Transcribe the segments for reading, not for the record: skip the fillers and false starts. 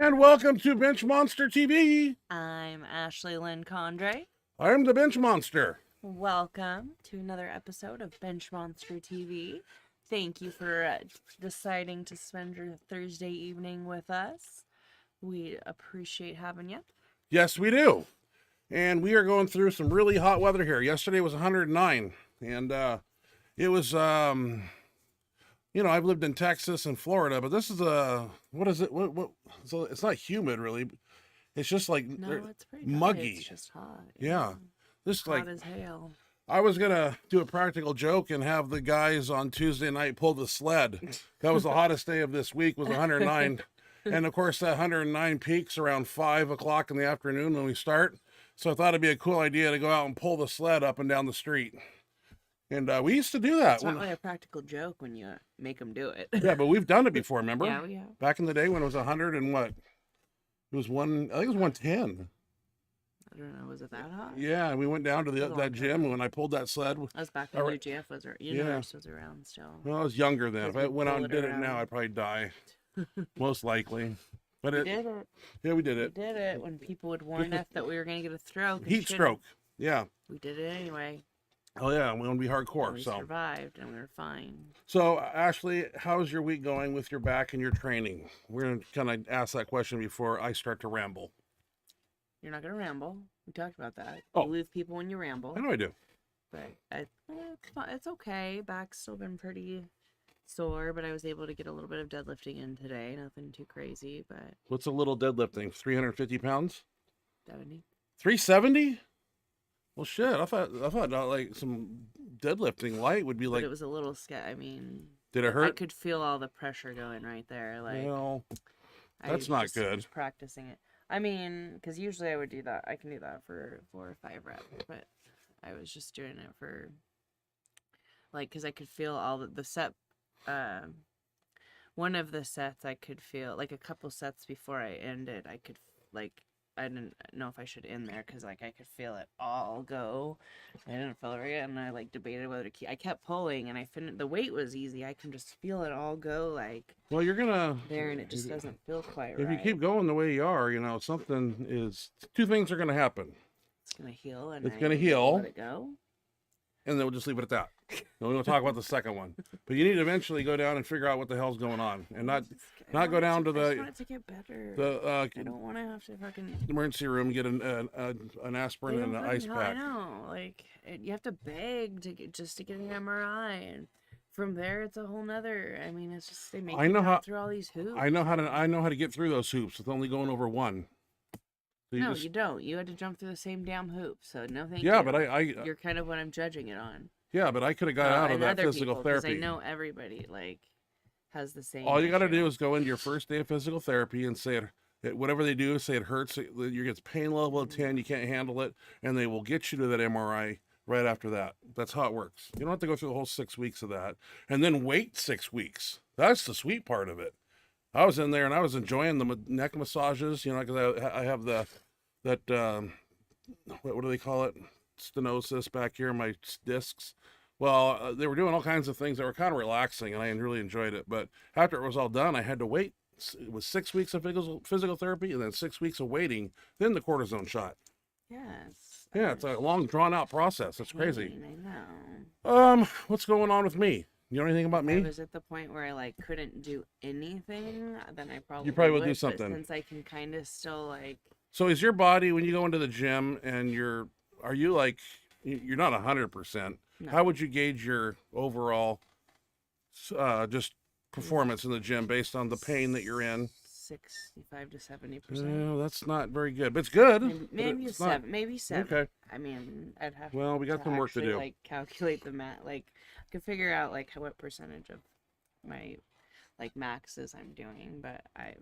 And welcome to Benchmonster TV. I'm Ashley Lynn Condre. I'm the Bench Monster. Welcome to another episode of Benchmonster TV. Thank you for deciding to spend your Thursday evening with us. We appreciate having you. Yes, we do. And we are going through some really hot weather here. Yesterday was 109. And it was, I've lived in Texas and Florida, but this is what is it? So it's not humid really. It's just like it's pretty muggy. It's just hot. Yeah. This hot as hail. I was going to do a practical joke and have the guys on Tuesday night pull the sled. That was the hottest day of this week, was 109. And of course, that 109 peaks around 5 o'clock in the afternoon when we start. So I thought it'd be a cool idea to go out and pull the sled up and down the street. And we used to do that. It's not really a practical joke when you make them do it. Yeah, but we've done it before, remember? Yeah, we have. Back in the day when it was 100 and what? It was I think it was 110. I don't know, was it that hot? Yeah, and we went down to that gym when I pulled that sled. That was back when UGF was, Universe was around still. Well, I was younger then. If I went out and did it now, I'd probably die. Most likely. But we did it. Yeah, we did it. We did it when people would warn us that we were going to get a stroke. Heat stroke. Yeah. We did it anyway. Oh, yeah. We want to be hardcore. And we survived and we were fine. So, Ashley, how's your week going with your back and your training? We're going to kind of ask that question before I start to ramble. You're not going to ramble. We talked about that. Oh. You lose people when you ramble. I know I do. But it's okay. Back's still been pretty sore, but I was able to get a little bit of deadlifting in today. Nothing too crazy, but... What's a little deadlifting? 350 pounds? 70. 370? Well, shit. I thought like some deadlifting light would be like... But it was a little Did it hurt? I could feel all the pressure going right there. Like, well, that's not good. I was practicing it. I mean, because usually I would do that. I can do that for 4 or 5 reps, but I was just doing it for, like, because I could feel all the set. One of the sets I could feel, like a couple sets before I ended, I could, like, I didn't know if I should end there because, like, I could feel it all go. I didn't feel it right, and I, like, debated whether to keep. I kept pulling, and I finished. The weight was easy. I can just feel it all go, like. Well, you're gonna there, and it just doesn't feel quite right. If you keep going the way you are, two things are gonna happen. It's gonna heal, and it's gonna heal. Let it go. And then we'll just leave it at that. No, we don't talk about the second one. But you need to eventually go down and figure out what the hell's going on, and not go down to the. I want it to get better. I don't want to have to fucking emergency room, get an aspirin and an ice pack. I know, like you have to beg to get an MRI, and from there it's a whole nother. I mean, it's just they make you go through all these hoops. I know how to get through those hoops with only going over one. So you don't. You had to jump through the same damn hoop. So no thank you. Yeah, but you're kind of what I'm judging it on. Yeah, but I could have got out of that physical therapy. I know everybody has the same. All you got to do is go into your first day of physical therapy and say whatever they do, say it hurts. You get pain level of 10, you can't handle it, and they will get you to that MRI right after that. That's how it works. You don't have to go through the whole 6 weeks of that, and then wait 6 weeks. That's the sweet part of it. I was in there and I was enjoying the neck massages, because I have what do they call it? Stenosis back here in my discs. Well, they were doing all kinds of things that were kind of relaxing, and I really enjoyed it. But after it was all done, I had to wait. It was 6 weeks of physical therapy, and then 6 weeks of waiting, then the cortisone shot. Yes. Yeah, it's a long, drawn-out process. It's crazy. I know. What's going on with me? You know anything about me? I was at the point where I couldn't do anything. Then I probably would do something. But since I can kind of still So is your body, when you go into the gym and you're not 100%? No. How would you gauge your overall just performance in the gym based on the pain that you're in? 65 to 70%. No, that's not very good, but it's good. Maybe it's 7. Maybe 7. Okay. I mean, I'd have. Well, we got some work to do. Calculate the mat. I could figure out what percentage of my maxes I'm doing, but I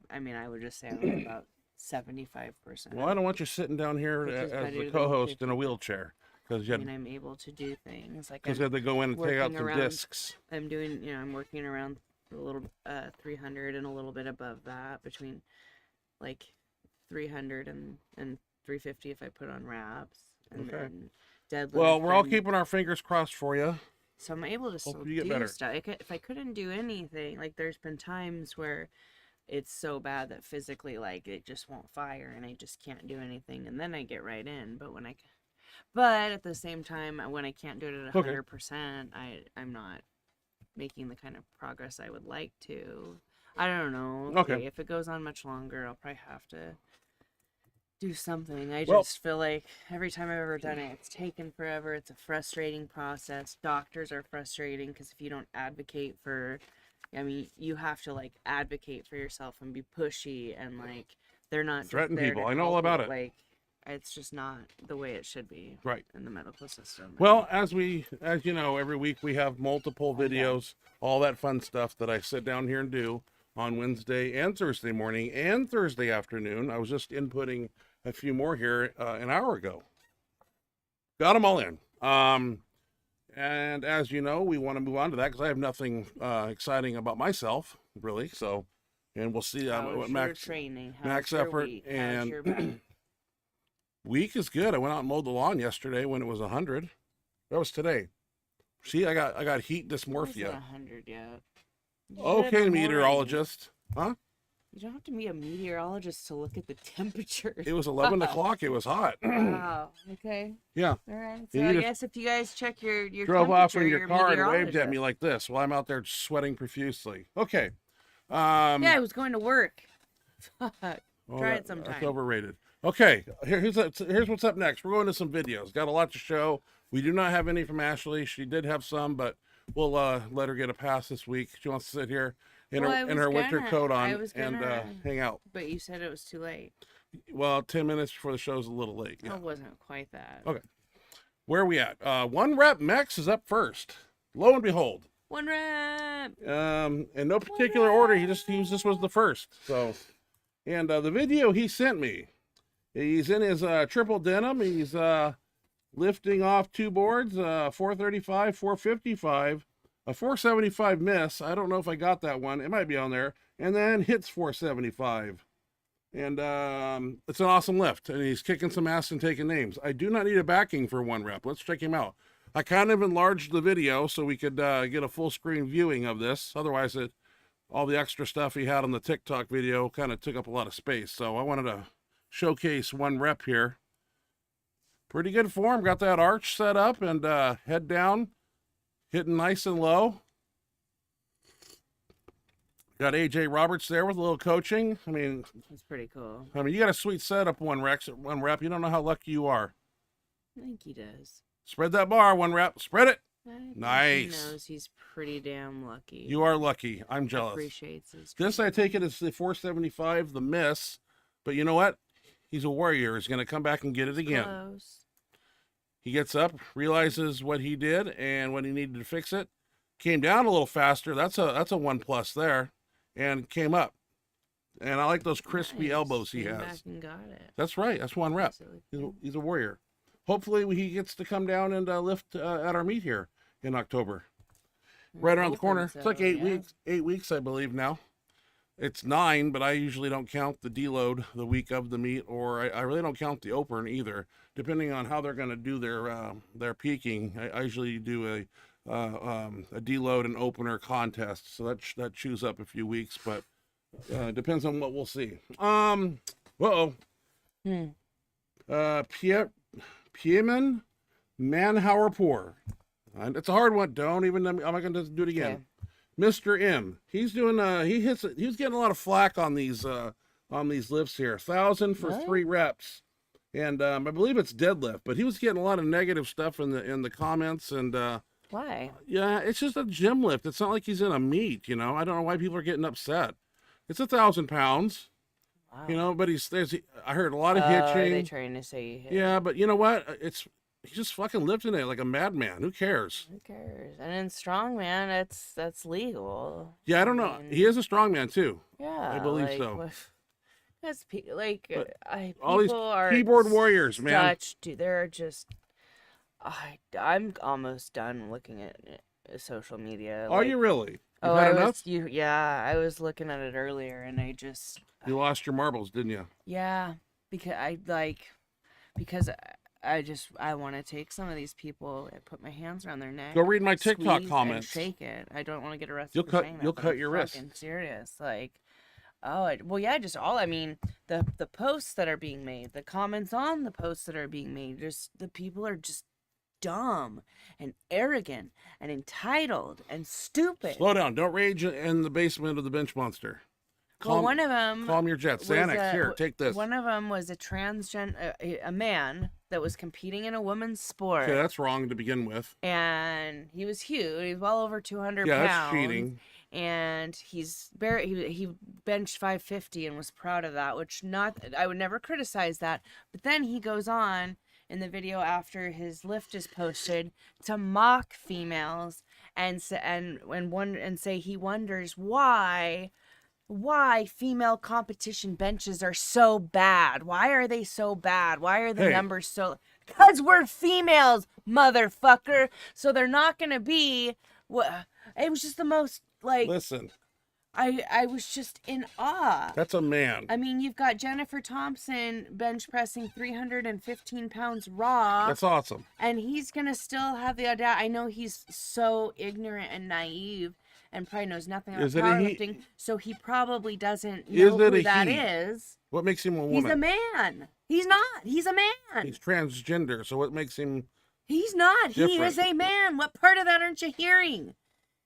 would just say I'm about 75%. Well, I don't want you sitting down here as the co-host in a wheelchair. I'm able to do things because you have to go in and take out some discs. I'm doing, I'm working around a little 300 and a little bit above that, between 300 and 350 if I put on wraps, and then deadlift. Well, we're all keeping our fingers crossed for you. So I'm able to still do stuff. If I couldn't do anything, there's been times where it's so bad that physically, like, it just won't fire and I just can't do anything. And then I get right in. But at the same time, when I can't do it at Okay. 100%, I'm not making the kind of progress I would like to. I don't know. Okay. If it goes on much longer, I'll probably have to do something. I Well- just feel like every time I've ever done it, it's taken forever. It's a frustrating process. Doctors are frustrating because if you don't advocate for, I mean, you have to like advocate for yourself and be pushy and like they're not just Threaten there people. to I know all help about you. it. Like, it's just not the way it should be Right. in the medical system. Well, as you know, every week we have multiple videos, all that fun stuff that I sit down here and do on Wednesday and Thursday morning and Thursday afternoon. I was just inputting a few more here an hour ago. Got them all in. And as you know, we want to move on to that because I have nothing exciting about myself, really. So, and we'll see How's what your Max training? How's max your effort week? How's and your back? week is good. I went out and mowed the lawn yesterday when it was 100. That was today. See, I got heat It's dysmorphia. not 100 yet. You should have Okay, the morning. meteorologist. Huh? You don't have to be a meteorologist to look at the temperature. It was 11 o'clock. It was hot. Wow. Okay. Yeah. All right. So You I just guess if you guys check your Drove off in temperature, your you're a car and waved at meteorologist. me like this while I'm out there sweating profusely. Okay. Yeah, I was going to work. Fuck. Well, Try it That's sometime. overrated. Okay, here's what's up next. We're going to some videos. Got a lot to show. We do not have any from Ashley. She did have some, but we'll let her get a pass this week. She wants to sit here in Well, I her was winter gonna- coat I on was and gonna- hang out. But you said it was too late. Well, 10 minutes before the show's a little late. Yeah. It wasn't quite that. Okay. Where are we at? One Rep Mex is up first. Lo and behold. One rep. In no particular order, this was the first. So, and the video he sent me, he's in his triple denim. He's lifting off two boards, 435, 455, a 475 miss. I don't know if I got that one. It might be on there. And then hits 475. And it's an awesome lift. And he's kicking some ass and taking names. I do not need a backing for one rep. Let's check him out. I kind of enlarged the video so we could get a full screen viewing of this. Otherwise, all the extra stuff he had on the TikTok video kind of took up a lot of space. So I wanted to showcase one rep here. Pretty good form. Got that arch set up and head down, hitting nice and low. Got AJ Roberts there with a little coaching. I mean, That's pretty cool. you got a sweet setup, one rep. You don't know how lucky you are. I think he does. Spread that bar, one rep. Spread it. I think Nice. He knows he's pretty damn lucky. You are lucky. I'm jealous. Appreciates his This I take it as the 475, the miss. But you know what? He's a warrior. He's going to come back and get it again. Close. He gets up, realizes what he did and when he needed to fix it. Came down a little faster. That's a 1+ there, and came up. And I like those crispy Nice. elbows he Came has. back and got it. That's right. That's one rep. Absolutely. He's a warrior. Hopefully he gets to come down and lift at our meet here in October. Right around the corner. It's like 8 weeks. 8 weeks, I believe now. It's 9, but I usually don't count the deload the week of the meet, or I really don't count the open either. Depending on how they're going to do their peaking, I usually do a deload and opener contest, so that chews up a few weeks, but depends on what we'll see. Pieman Manhauer-Poor. It's a hard one. I'm not going to do it again. Okay. Mr. M. He's doing he's getting a lot of flack on these lifts here. 1,000 for What? 3 reps. And I believe it's deadlift, but he was getting a lot of negative stuff in the comments, and Why? yeah, it's just a gym lift. It's not like he's in a meet, I don't know why people are getting upset. It's 1,000 pounds, Wow. but I heard a lot of Are they hitching. trying to say you hit? Yeah, but you know what? He's just fucking lifting it like a madman. Who cares? Who cares? And in strongman, that's legal. Yeah, I don't know. mean, He is a strongman too. Yeah, believe like, so. That's But people all these are keyboard warriors, man. They're just. I'm almost done looking at social media. Are like- you really? Oh, You've had I enough? was. I was looking at it earlier, and I just. You lost your marbles, didn't you? Yeah, because I want to take some of these people and put my hands around their neck. Go read my TikTok squeeze comments. And shake it. I don't want to get arrested. You'll for cut- saying that, you'll but cut I'm your wrist. fucking serious. Like, Oh, well, yeah, just all. I mean, the posts that are being made, the comments on the posts that are being made, just the people are just dumb and arrogant and entitled and stupid. Slow down. Don't rage in the basement of the Benchmonster. Well, one of them Calm your jets. was Xanax, here, take this. One of them was a man that was competing in a woman's sport. Okay, that's wrong to begin with. And he was huge. He was well over 200 Yeah, pounds. that's cheating. And he benched 550 and was proud of that, which I would never criticize that. But then he goes on in the video after his lift is posted to mock females and say he wonders why female competition benches are so bad. Why are they so bad? Why are the numbers so... Because we're females, motherfucker. So they're not going to be... It was just the most, like... Listen. I was just in awe. That's a man. I mean, you've got Jennifer Thompson bench pressing 315 pounds raw. That's awesome. And he's going to still have the audacity. I know he's so ignorant and naive and probably knows nothing about powerlifting, so he probably doesn't know who that is. What makes him a woman? He's a man. He's not. He's a man. He's transgender, so what makes him... He's not. different? He is a man. What part of that aren't you hearing?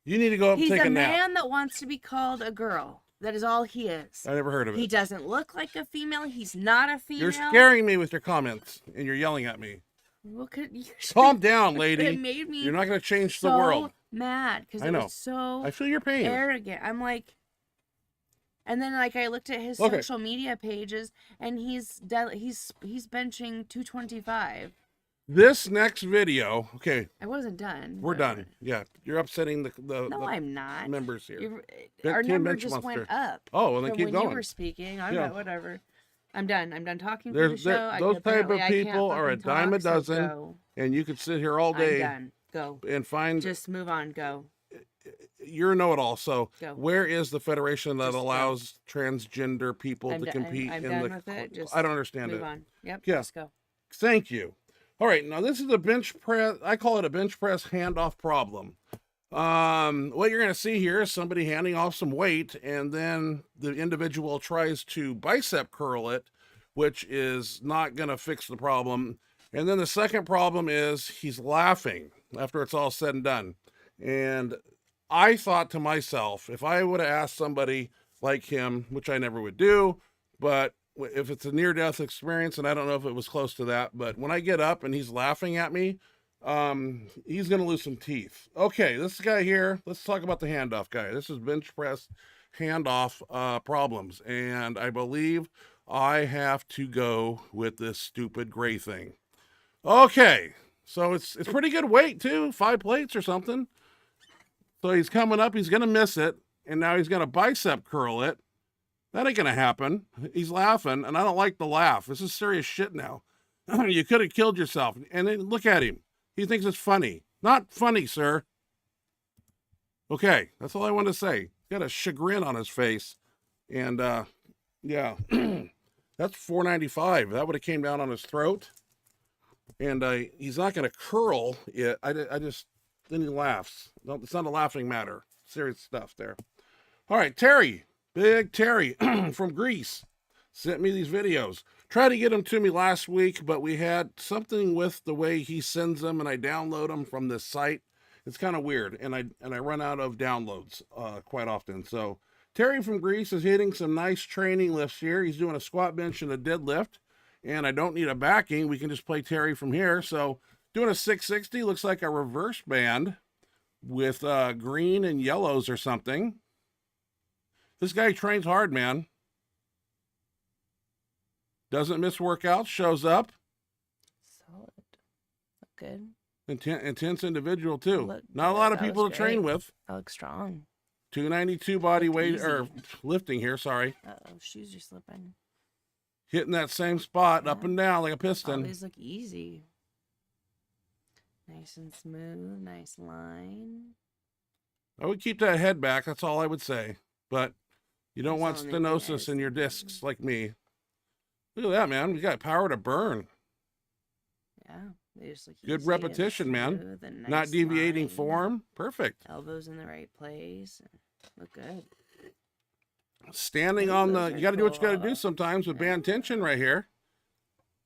You need to go up and take a nap. He's a man that wants to be called a girl. That is all he is. I never heard of it. He doesn't look like a female. He's not a female. You're scaring me with your comments, and you're yelling at me. Well, calm down, lady. It made me You're not going to change the world. Mad because it was so I feel your pain. Arrogant. I'm like, and then like I looked at his social media pages, and he's benching 225. This next video, okay. I wasn't done. We're done. Yeah, you're upsetting the I'm not. Members here. Our number just went up. Oh, well, then keep going. When you were speaking, I'm not, whatever. I'm done. I'm done talking for the show. Those type of people are a dime a dozen, and you could sit here all day. I'm done. Go. And find. Just move on. Go. You're a know-it-all. So, go. Where is the federation that allows transgender people to compete I'm in done the? With it. Just I don't understand move it. On. Yep. Yeah. Just go. Thank you. All right, now this is a bench press. I call it a bench press handoff problem. What you're going to see here is somebody handing off some weight, and then the individual tries to bicep curl it, which is not going to fix the problem. And then the second problem is he's laughing after it's all said and done. And I thought to myself, if I would have asked somebody like him, which I never would do, but if it's a near-death experience, and I don't know if it was close to that, but when I get up and he's laughing at me, he's going to lose some teeth. Okay, this guy here, let's talk about the handoff guy. This is bench press handoff problems, and I believe I have to go with this stupid gray thing. Okay, so it's pretty good weight, too, 5 plates or something. So he's coming up, he's going to miss it, and now he's going to bicep curl it. That ain't going to happen. He's laughing, and I don't like the laugh. This is serious shit now. You could have killed yourself. And then look at him. He thinks it's funny. Not funny, sir. Okay, that's all I want to say. He's got a chagrin on his face. And, yeah, that's $4.95. That would have came down on his throat. And he's not going to curl it. Then he laughs. No, it's not a laughing matter. Serious stuff there. All right, Terry. Big Terry from Greece sent me these videos. Tried to get them to me last week, but we had something with the way he sends them, and I download them from this site. It's kind of weird, and I run out of downloads quite often. So Terry from Greece is hitting some nice training lifts here. He's doing a squat bench and a deadlift, and I don't need a backing. We can just play Terry from here. So doing a 660 looks like a reverse band with green and yellows or something. This guy trains hard, man. Doesn't miss workouts, shows up. Solid. Good. Intense individual, too. Not a lot of people to train with. I look strong. 292 body weight, or lifting here, sorry. Uh-oh, shoes are slipping. Hitting that same spot, up and down like a piston. All these look easy. Nice and smooth, nice line. I would keep that head back, that's all I would say. But you don't want stenosis in your discs like me. Look at that, man. We got power to burn. Yeah. They just look good easy repetition, man. Nice not deviating line. form. Perfect. Elbows in the right place. Look good. Standing Ooh, on those the, are you got to do what you got to do cool. sometimes with band tension right here.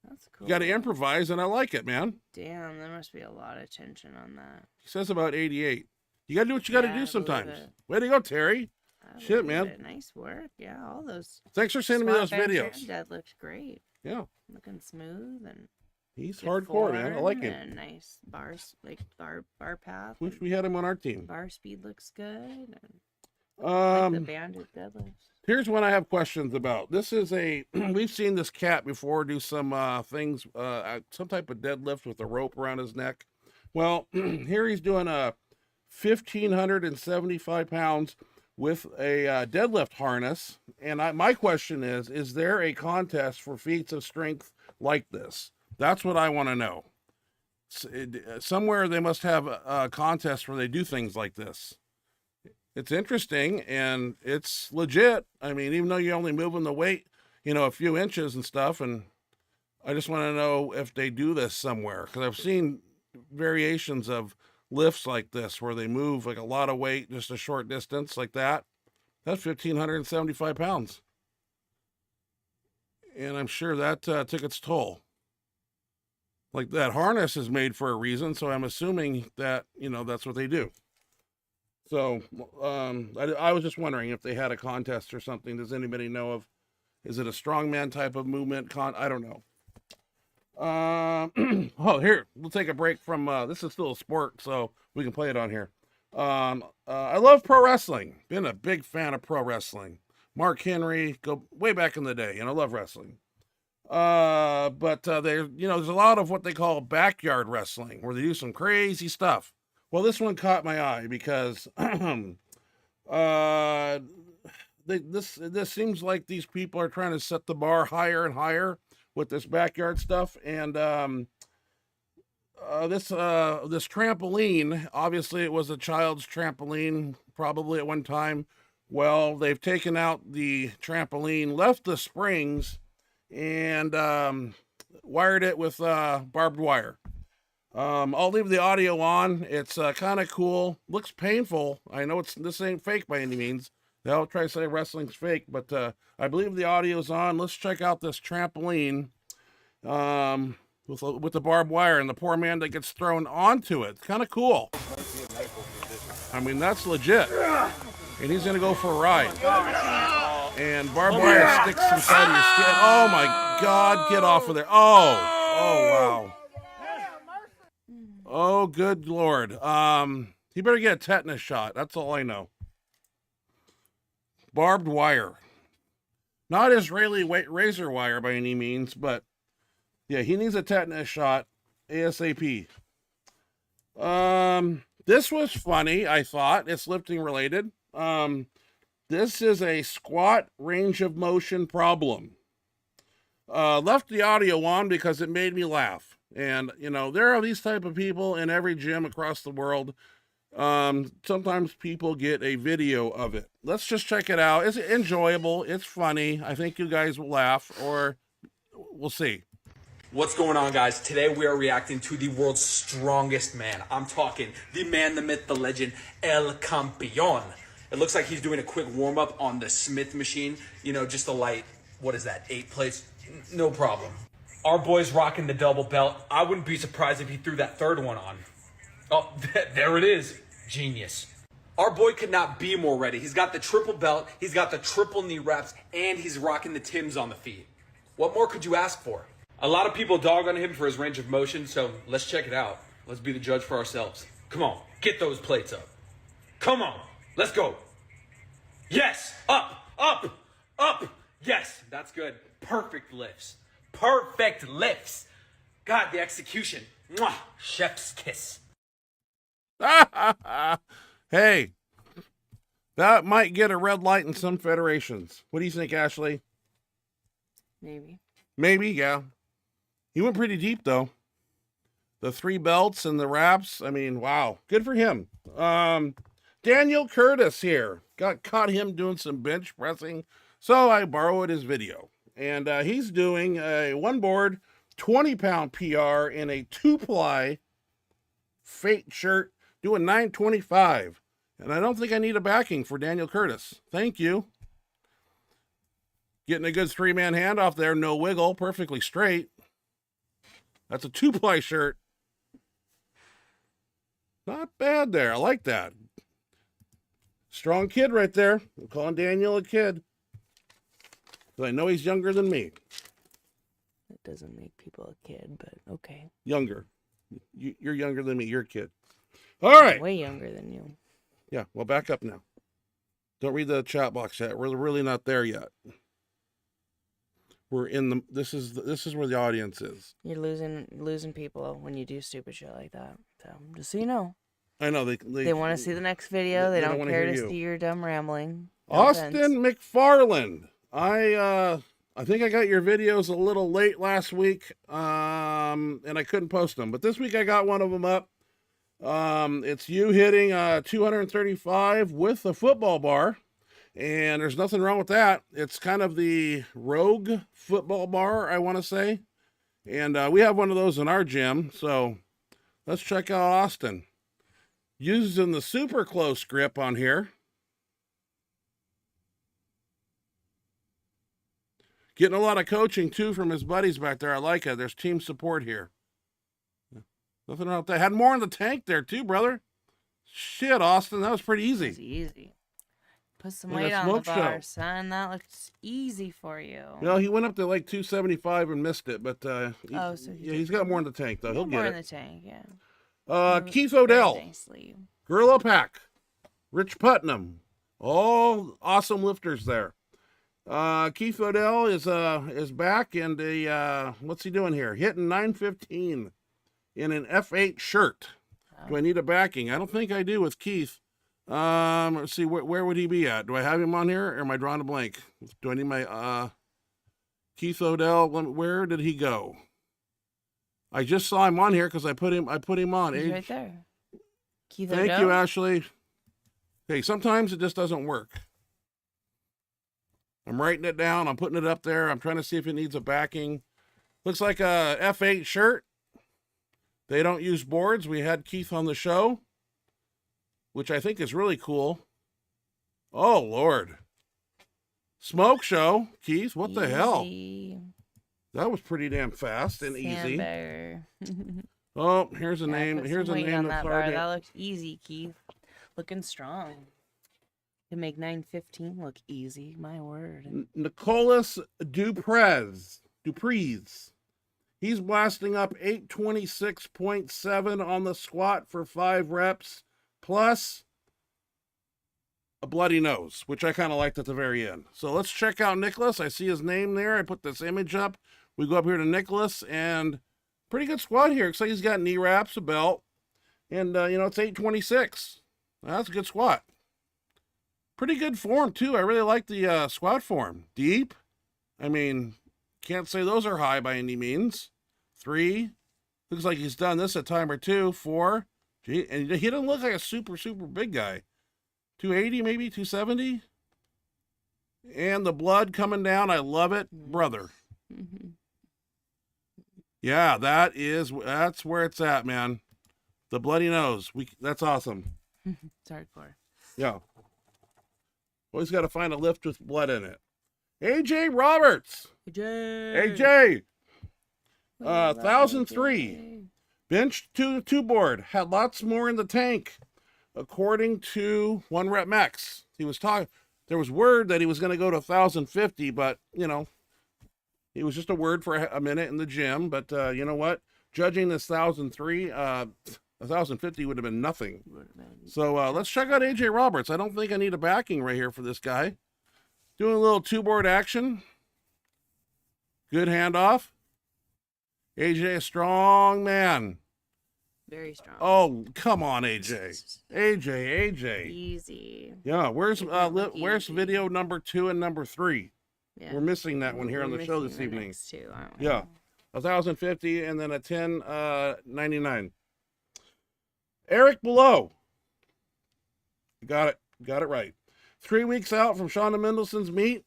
That's cool. You got to improvise, and I like it, man. Damn, there must be a lot of tension on that. He says about 88. You got to do what you got to Yeah, I do believe sometimes. it. Way to go, Terry. I Shit, believe man. it. Nice work. Yeah, all those Thanks for sending me squat, those bench, videos. and dead looks great. Yeah. Looking smooth and He's good hardcore, man. I like form him. and nice bars, like bar path. Wish and we had him on our team. bar speed looks good. And I like the banded deadlifts. Here's one I have questions about. This is a, we've seen this cat before do some things, some type of deadlift with a rope around his neck. Well, here he's doing a 1,575 pounds with a deadlift harness. And my question is there a contest for feats of strength like this? That's what I want to know. Somewhere they must have a contest where they do things like this. It's interesting and it's legit. I mean, even though you're only moving the weight, you know, a few inches and stuff. And I just want to know if they do this somewhere, because I've seen variations of lifts like this where they move like a lot of weight, just a short distance like that. That's 1,575 pounds. And I'm sure that took its toll. Like, that harness is made for a reason. So I'm assuming that, you know, that's what they do. So I was just wondering if they had a contest or something. Does anybody know of? Is it a strongman type of movement? I don't know. Oh, here, we'll take a break from, this is still a sport, so we can play it on here. I love pro wrestling. Been a big fan of pro wrestling. Mark Henry, go way back in the day, and I love wrestling. But there, you know, there's a lot of what they call backyard wrestling, where they do some crazy stuff. Well, this one caught my eye because this seems like these people are trying to set the bar higher and higher with this backyard stuff. And this trampoline, obviously it was a child's trampoline, probably at one time. Well, they've taken out the trampoline, left the springs, and wired it with barbed wire. I'll leave the audio on. It's kind of cool. Looks painful. I know this ain't fake by any means. They'll try to say wrestling's fake, but I believe the audio's on. Let's check out this trampoline with the barbed wire and the poor man that gets thrown onto it. It's kind of cool. I mean, that's legit. And he's gonna go for a ride. And barbed wire sticks inside your skin. Oh my God! Get off of there. Oh wow. Oh, good Lord. He better get a tetanus shot. That's all I know. Barbed wire. Not Israeli razor wire by any means, but yeah, he needs a tetanus shot ASAP. This was funny, I thought. It's lifting related. This is a squat range of motion problem. Left the audio on because it made me laugh. And, you know, there are these type of people in every gym across the world. Sometimes people get a video of it. Let's just check it out. It's enjoyable. It's funny. I think you guys will laugh, or we'll see. What's going on, guys? Today we are reacting to the world's strongest man. I'm talking the man, the myth, the legend, El Campeón. It looks like he's doing a quick warm-up on the Smith machine. You know, just a light, what is that, 8 plates? No problem. Our boy's rocking the double belt. I wouldn't be surprised if he threw that third one on. Oh, there it is. Genius. Our boy could not be more ready. He's got the triple belt, he's got the triple knee wraps, and he's rocking the Timbs on the feet. What more could you ask for? A lot of people dog on him for his range of motion, so let's check it out. Let's be the judge for ourselves. Come on, get those plates up. Come on, let's go. Yes, up, up, up. Yes, that's good. Perfect lifts. Perfect lifts. God, the execution. Mwah, chef's kiss. Hey, that might get a red light in some federations. What do you think, Ashley? Maybe, yeah. He went pretty deep, though. The 3 belts and the wraps. I mean, wow. Good for him. Daniel Curtis here. Caught him doing some bench pressing, so I borrowed his video. And he's doing a one-board, 20-pound PR in a 2-ply Fate shirt, doing 925. And I don't think I need a backing for Daniel Curtis. Thank you. Getting a good 3-man handoff there. No wiggle. Perfectly straight. That's a 2-ply shirt. Not bad there. I like that. Strong kid right there. I'm calling Daniel a kid. I know he's younger than me. It doesn't make people a kid, but okay. Younger. You're younger than me. You're a kid. All right. I'm way younger than you. Yeah, well, back up now. Don't read the chat box yet. We're really not there yet. We're in the. This is where the audience is. You're losing people when you do stupid shit like that. So just so you know. I know they want to see the next video. They don't care to see your dumb rambling. No Austin offense. McFarland. I think I got your videos a little late last week, and I couldn't post them. But this week I got one of them up. It's you hitting 235 with a football bar, and there's nothing wrong with that. It's kind of the rogue football bar, I want to say. And we have one of those in our gym, so let's check out Austin. Using the super close grip on here. Getting a lot of coaching, too, from his buddies back there. I like it. There's team support here. Nothing wrong with that. Had more in the tank there, too, brother. Shit, Austin. That was pretty easy. Easy. Put some Like weight a on the smoke bar, show. son. That looks easy for you. Well, he went up to like 275 and missed it, but he's got more in the tank, though. He'll get more it. in the tank, yeah. Keith Odell. Nicely. Gorilla Pack. Rich Putnam. All awesome lifters there. Keith Odell is back, and what's he doing here? Hitting 915 in an F8 shirt. Do I need a backing? I don't think I do with Keith. Let's see, where would he be at? Do I have him on here, or am I drawing a blank? Do I need my Keith Odell? Where did he go? I just saw him on here because I put him on. He's right there. Keith Thank Odell? you, Ashley. Hey, sometimes it just doesn't work. I'm writing it down. I'm putting it up there. I'm trying to see if it needs a backing. Looks like a F8 shirt. They don't use boards. We had Keith on the show, which I think is really cool. Oh, Lord. Smoke show. Keith, what the hell? That was pretty damn fast and easy. Oh, here's a name. Here's a name that's hard. That looks easy, Keith. Looking strong. To make 915 look easy, my word. Nicolas Duprez. He's blasting up 826.7 on the squat for 5 reps, plus a bloody nose, which I kind of liked at the very end. So let's check out Nicholas. I see his name there. I put this image up. We go up here to Nicholas, and pretty good squat here. Looks like he's got knee wraps, a belt, and, it's 826. That's a good squat. Pretty good form, too. I really like the squat form. Deep. I mean, can't say those are high by any means. 3. Looks like he's done this a time or 2. 4. Gee, and he doesn't look like a super, super big guy. 280, maybe? 270? And the blood coming down. I love it. Brother. Yeah, that's where it's at, man. The bloody nose. That's awesome. It's hardcore. Yeah. Always got to find a lift with blood in it. AJ Roberts. AJ. 1,003. Bench two board. Had lots more in the tank. According to One Rep Max. He was talking. There was word that he was going to go to 1,050, but, it was just a word for a minute in the gym. But you know what? Judging this 1,003, 1,050 would have been nothing. So let's check out AJ Roberts. I don't think I need a backing right here for this guy. Doing a little 2-board action. Good handoff. AJ, a strong man. Very strong. Oh, come on, AJ. AJ. Easy. Yeah, where's video number 2 and number 3? Yeah. We're missing that one here on the show this evening. Too, yeah, 1,050 and then a 10.99. Eric Below. Got it right. 3 weeks out from Shauna Mendelson's meet,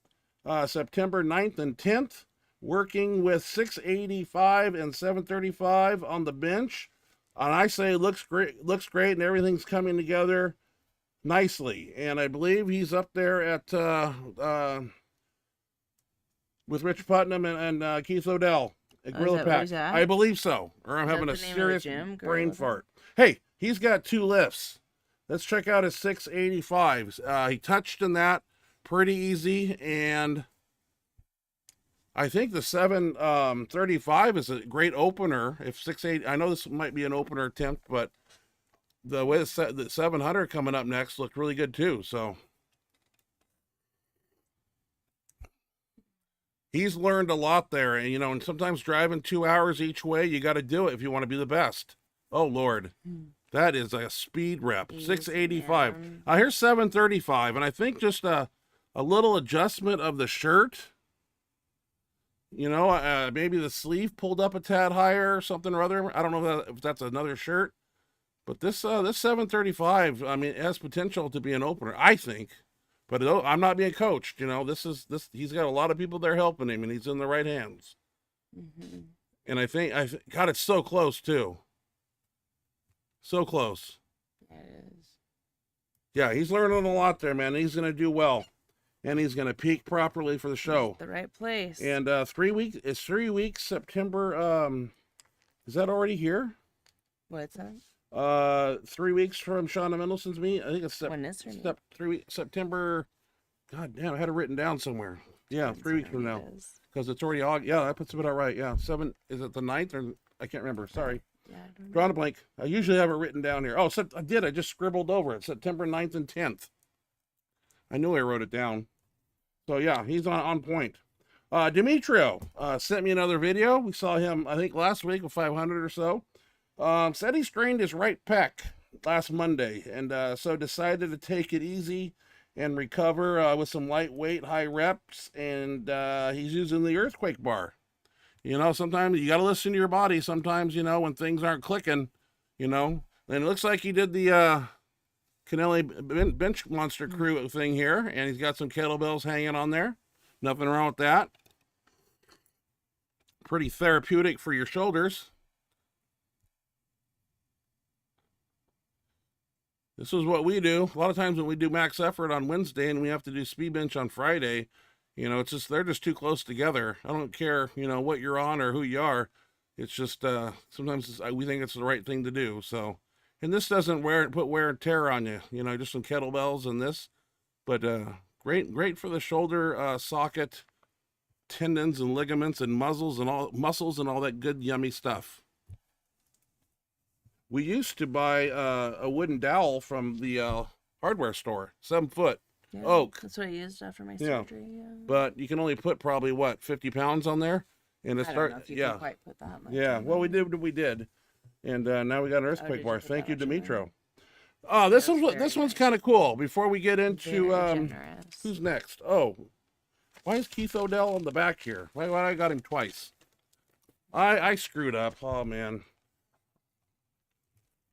September 9th and 10th, working with 685 and 735 on the bench. And I say looks great, and everything's coming together nicely. And I believe he's up there at with Rich Putnam and Keith Odell at Oh, is Gorilla that where Pack. he's at? I believe so, or I'm Is having that a the name of the serious gym, brain Gorilla fart. Hey, he's got 2 lifts. Let's check out his 685s. He touched in that pretty easy, and I think the 735 is a great opener. If 680, I know this might be an opener attempt, but the way the 700 coming up next looked really good too. So he's learned a lot there, and and sometimes driving 2 hours each way, you got to do it if you want to be the best. Oh Lord, that is a speed rep. Jeez, 685. man. Here's 735, and I think just a little adjustment of the shirt. Maybe the sleeve pulled up a tad higher or something or other. I don't know if that's another shirt, but this 735, I mean, it has potential to be an opener, I think. But I'm not being coached. He's got a lot of people there helping him, and he's in the right hands. Mm-hmm. And I think, God, it's so close too. So close. It is. Yeah, he's learning a lot there, man. He's gonna do well, and he's gonna peak properly for the show. The right place. And 3 weeks. It's 3 weeks. September. Is that already here? What's that? 3 weeks from Shauna Mendelson's meet. I think it's When is her meet? 3 weeks. September. God damn, I had it written down somewhere. Yeah, 3 weeks from now, because it's already August. Yeah, that puts it about right. Yeah, 7. Is it the 9th or I can't remember? Sorry. Yeah, I don't know. Drawing a blank. I usually have it written down here. Oh, I did. I just scribbled over it. September 9th and 10th. I knew I wrote it down. So yeah, he's on point. Demetrio sent me another video. We saw him, I think, last week with 500 or so. Said he strained his right pec last Monday, and so decided to take it easy and recover with some lightweight, high reps, and he's using the earthquake bar. Sometimes you got to listen to your body. Sometimes, when things aren't clicking, and it looks like he did the Kennelly Benchmonster crew thing here, and he's got some kettlebells hanging on there. Nothing wrong with that. Pretty therapeutic for your shoulders. This is what we do. A lot of times when we do max effort on Wednesday and we have to do speed bench on Friday, it's just, they're just too close together. I don't care, what you're on or who you are. It's just, sometimes we think it's the right thing to do. So, and this doesn't put wear and tear on you, just some kettlebells and this, but, great for the shoulder, socket, tendons and ligaments and muscles and all that good, yummy stuff. We used to buy a wooden dowel from the hardware store, 7 foot. Yeah, oak. That's what I used after my Yeah. surgery. Yeah. But you can only put probably 50 pounds on there, and it I don't start know if you yeah can quite put that much. yeah. on Well, there. we did, and now we got an earthquake did you bar. put Thank you, that much in there? Demetro. This That's one's very one's nice. kind of cool. Before we get into Very generous. who's next? Oh, why is Keith Odell on the back here? Why I got him twice? I screwed up. Oh man,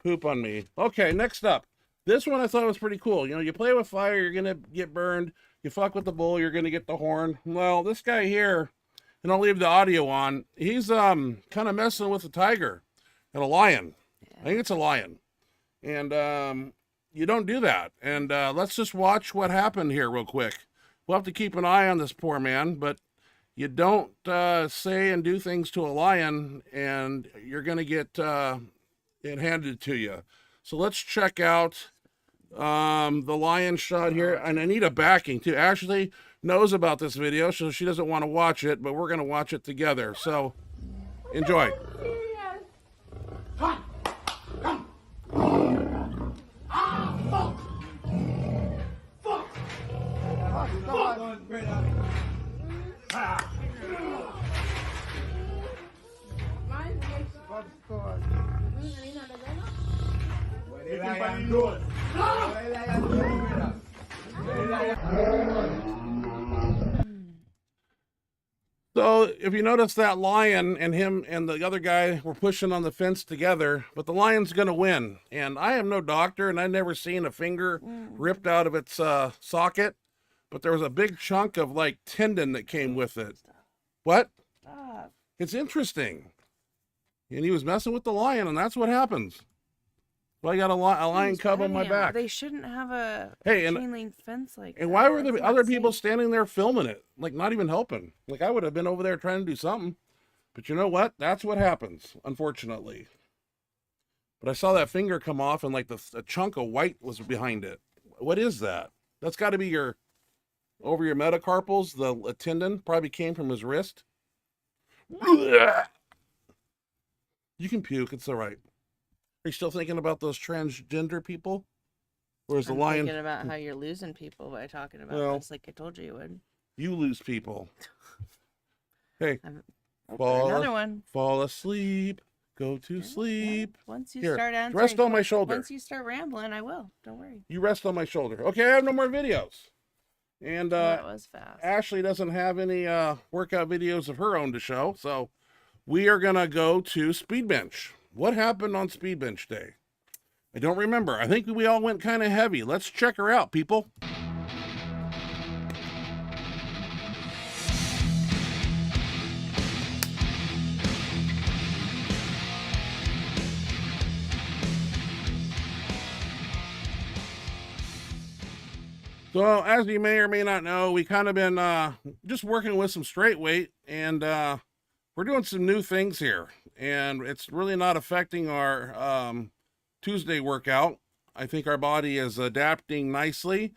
poop on me. Okay, next up. This one I thought was pretty cool. You play with fire, you're gonna get burned. You fuck with the bull, you're gonna get the horn. Well, this guy here, and I'll leave the audio on. He's kind of messing with a tiger and a lion. I think it's a lion, and you don't do that. And let's just watch what happened here real quick. We'll have to keep an eye on this poor man, but you don't say and do things to a lion, and you're gonna get it handed to you. So let's check out the lion shot here, and I need a backing too. Ashley knows about this video, so she doesn't want to watch it, but we're gonna watch it together. So enjoy. So if you notice, that lion and him and the other guy were pushing on the fence together, but the lion's going to win. And I am no doctor, and I've never seen a finger ripped out of its socket, but there was a big chunk of like tendon that came with it. What? Stop. It's interesting. And he was messing with the lion, and that's what happens. Well, I got a lion Who's cub on my petting 'em? back. They shouldn't have a Hey, and chain link fence like And that. why were the That's not other people safe. standing there filming it? Like, not even helping. Like, I would have been over there trying to do something. But you know what? That's what happens, unfortunately. But I saw that finger come off and, like, a chunk of white was behind it. What is that? That's got to be over your metacarpals. The tendon probably came from his wrist. You can puke. It's all right. Are you still thinking about those transgender people? Or is the I'm lion... thinking about how you're losing people by talking about Well, this, like I told you would. You lose people. Hey, Another one. Fall asleep. Go to sleep. Once you Here, start answering, rest on my shoulder. Once you start rambling, I will. Don't worry. You rest on my shoulder. Okay, I have no more videos. And That was fast. Ashley doesn't have any workout videos of her own to show, so we are gonna go to Speed Bench. What happened on Speed Bench Day? I don't remember. I think we all went kind of heavy. Let's check her out, people. So, as you may or may not know, we kind of been just working with some straight weight, and we're doing some new things here, and it's really not affecting our Tuesday workout. I think our body is adapting nicely,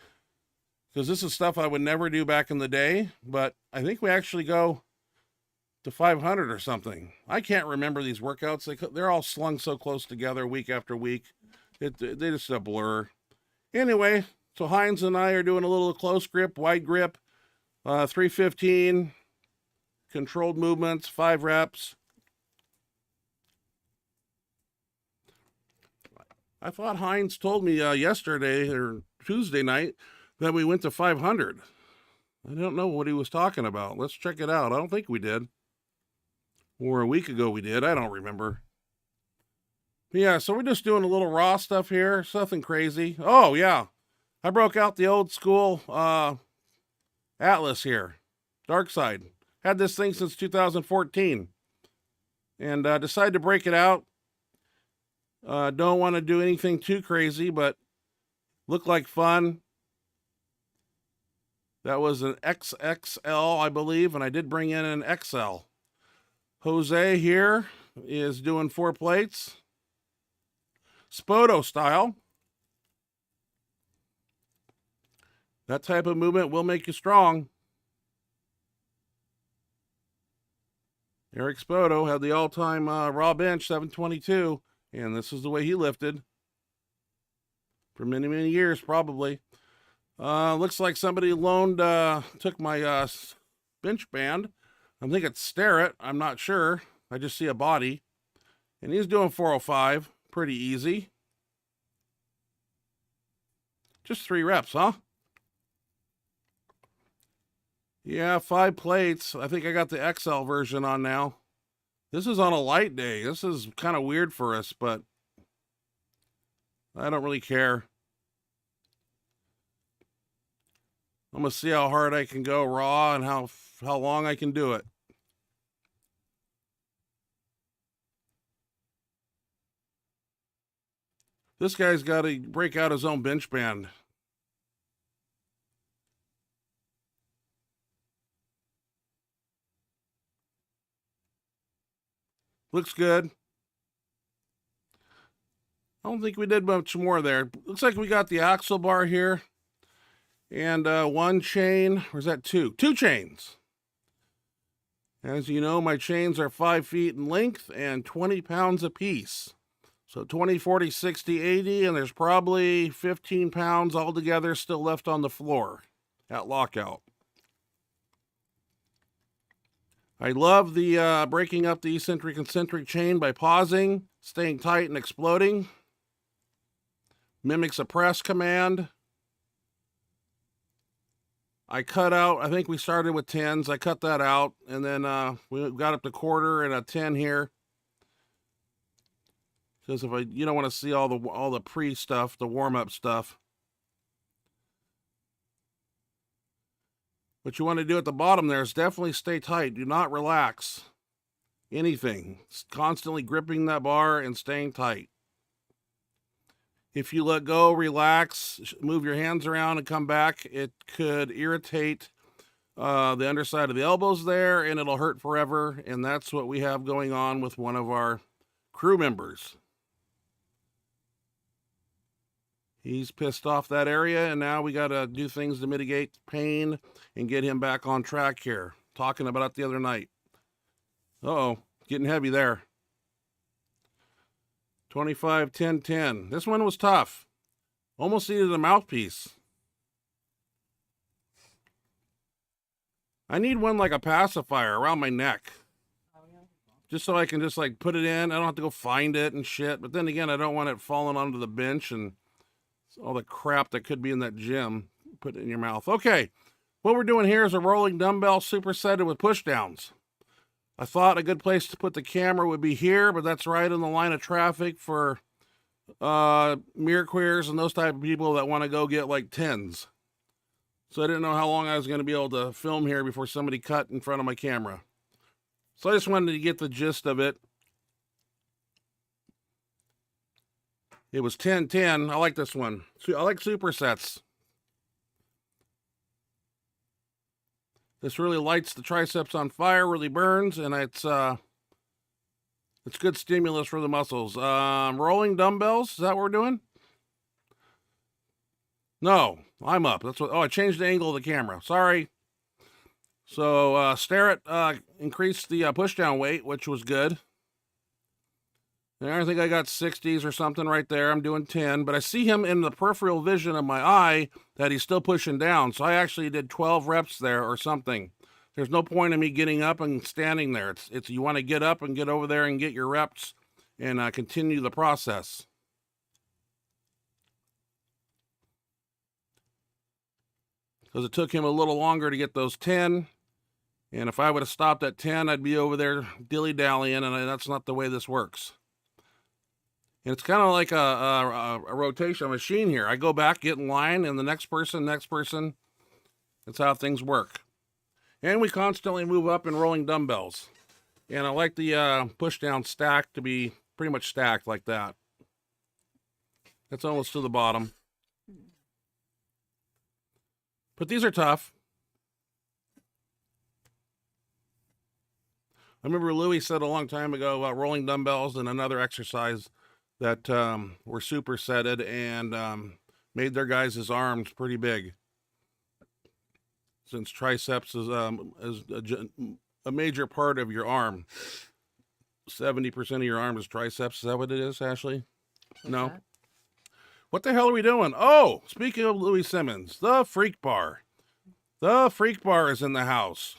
because this is stuff I would never do back in the day, but I think we actually go to 500 or something. I can't remember these workouts. They're all slung so close together week after week. They just a blur. Anyway, so Heinz and I are doing a little close grip, wide grip, 315, controlled movements, 5 reps. I thought Heinz told me yesterday or Tuesday night that we went to 500. I don't know what he was talking about. Let's check it out. I don't think we did. Or a week ago we did. I don't remember. But yeah, so we're just doing a little raw stuff here. It's nothing crazy. Oh, yeah. I broke out the old school Atlas here. Dark Side. Had this thing since 2014. And decided to break it out. Don't want to do anything too crazy, but looked like fun. That was an XXL, I believe, and I did bring in an XL. Jose here is doing 4 plates. Spoto style. That type of movement will make you strong. Eric Spoto had the all-time raw bench, 722, and this is the way he lifted. For many, many years, probably. Looks like somebody took my bench band. I think it's Starrett. I'm not sure. I just see a body. And he's doing 405. Pretty easy. Just 3 reps, huh? Yeah, 5 plates. I think I got the XL version on now. This is on a light day. This is kind of weird for us, but I don't really care. I'm going to see how hard I can go raw and how long I can do it. This guy's got to break out his own bench band. Looks good. I don't think we did much more there. Looks like we got the axle bar here. And 1 chain. Or is that 2? 2 chains. As you know, my chains are 5 feet in length and 20 pounds apiece. So 20, 40, 60, 80, and there's probably 15 pounds altogether still left on the floor at lockout. I love the breaking up the eccentric and centric chain by pausing, staying tight and exploding. Mimics a press command. I cut out, I think we started with 10s. I cut that out, and then we got up to quarter and a 10 here. Because you don't want to see all the pre-stuff, the warm-up stuff. What you want to do at the bottom there is definitely stay tight. Do not relax anything. Constantly gripping that bar and staying tight. If you let go, relax, move your hands around and come back, it could irritate the underside of the elbows there, and it'll hurt forever. And that's what we have going on with one of our crew members. He's pissed off that area, and now we got to do things to mitigate pain and get him back on track here. Talking about it the other night. Uh-oh, getting heavy there. 25, 10, 10. This one was tough. Almost needed a mouthpiece. I need one like a pacifier around my neck. Just so I can just like put it in. I don't have to go find it and shit. But then again, I don't want it falling onto the bench and all the crap that could be in that gym. Put it in your mouth. Okay, what we're doing here is a rolling dumbbell supersetted with push downs. I thought a good place to put the camera would be here, but that's right in the line of traffic for mirror queers and those type of people that want to go get like 10s. So I didn't know how long I was going to be able to film here before somebody cut in front of my camera. So I just wanted to get the gist of it. It was 10-10. I like this one. I like supersets. This really lights the triceps on fire, really burns, and it's good stimulus for the muscles. Rolling dumbbells, is that what we're doing? No, I'm up. That's what. Oh, I changed the angle of the camera. Sorry. So Starrett increased the push down weight, which was good. And I think I got 60s or something right there. I'm doing 10, but I see him in the peripheral vision of my eye that he's still pushing down. So I actually did 12 reps there or something. There's no point in me getting up and standing there. It's you want to get up and get over there and get your reps and continue the process. Because it took him a little longer to get those 10. And if I would have stopped at 10, I'd be over there dilly-dallying, and that's not the way this works. And it's kind of like a rotation machine here. I go back, get in line, and the next person. That's how things work. And we constantly move up in rolling dumbbells. And I like the push-down stack to be pretty much stacked like that. That's almost to the bottom. But these are tough. I remember Louis said a long time ago about rolling dumbbells and another exercise that were supersetted and made their guys' arms pretty big. Since triceps is a major part of your arm. 70% of your arm is triceps. Is that what it is, Ashley? No. That? What the hell are we doing? Oh, speaking of Louis Simmons, the Freak Bar. The Freak Bar is in the house.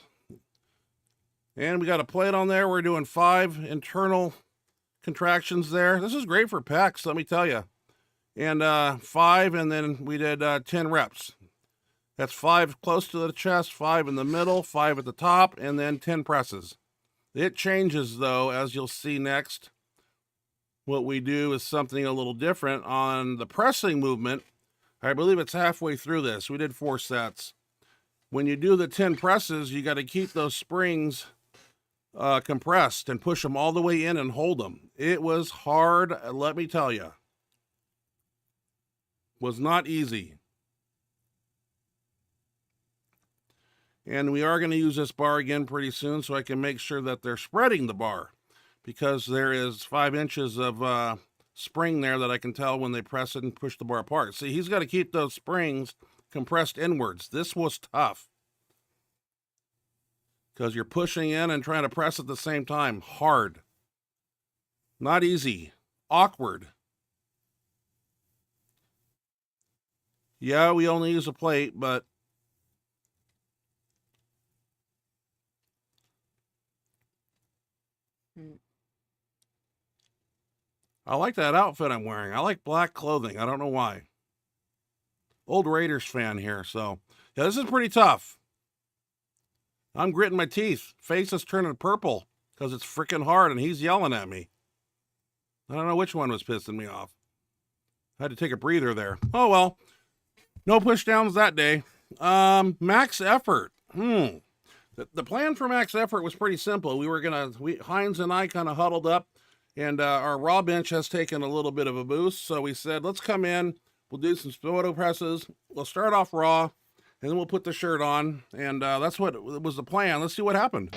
And we got a plate on there. We're doing 5 internal contractions there. This is great for pecs, let me tell you. And 5, and then we did 10 reps. That's 5 close to the chest, 5 in the middle, 5 at the top, and then 10 presses. It changes, though, as you'll see next. What we do is something a little different on the pressing movement. I believe it's halfway through this. We did 4 sets. When you do the 10 presses, you got to keep those springs compressed and push them all the way in and hold them. It was hard, let me tell you. Was not easy. And we are going to use this bar again pretty soon so I can make sure that they're spreading the bar, because there is 5 inches of spring there that I can tell when they press it and push the bar apart. See, he's got to keep those springs compressed inwards. This was tough because you're pushing in and trying to press at the same time. Hard. Not easy. Awkward. Yeah, we only use a plate, but I like that outfit I'm wearing. I like black clothing. I don't know why. Old Raiders fan here, so yeah, this is pretty tough. I'm gritting my teeth. Face is turning purple because it's freaking hard, and he's yelling at me. I don't know which one was pissing me off. I had to take a breather there. Oh well, no push downs that day. Max effort. The plan for max effort was pretty simple. Heinz and I kind of huddled up And our raw bench has taken a little bit of a boost. So we said, let's come in. We'll do some photo presses. We'll start off raw, and then we'll put the shirt on. And that's what was the plan. Let's see what happened.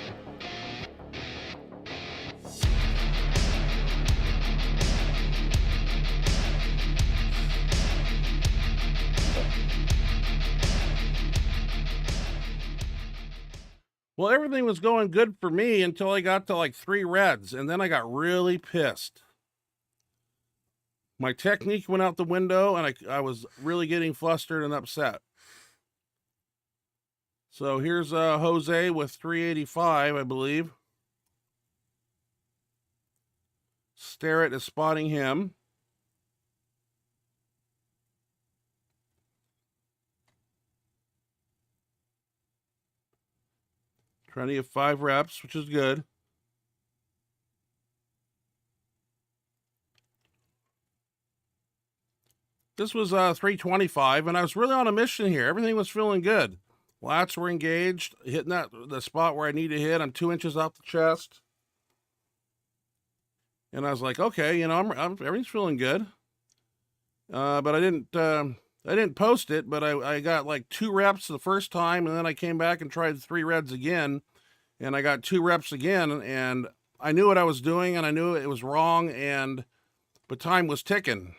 Well, everything was going good for me until I got to like 3 reds, and then I got really pissed. My technique went out the window, and I was really getting flustered and upset. So here's Jose with 385, I believe. Starrett is spotting him. Trying to get 5 reps, which is good. This was 325, and I was really on a mission here. Everything was feeling good. Lats were engaged, hitting the spot where I need to hit. I'm 2 inches off the chest. And I was like, okay, you know, everything's feeling good. But I didn't post it, but I got like 2 reps the first time, and then I came back and tried 3 reds again, and I got 2 reps again, and I knew what I was doing, and I knew it was wrong, but time was ticking.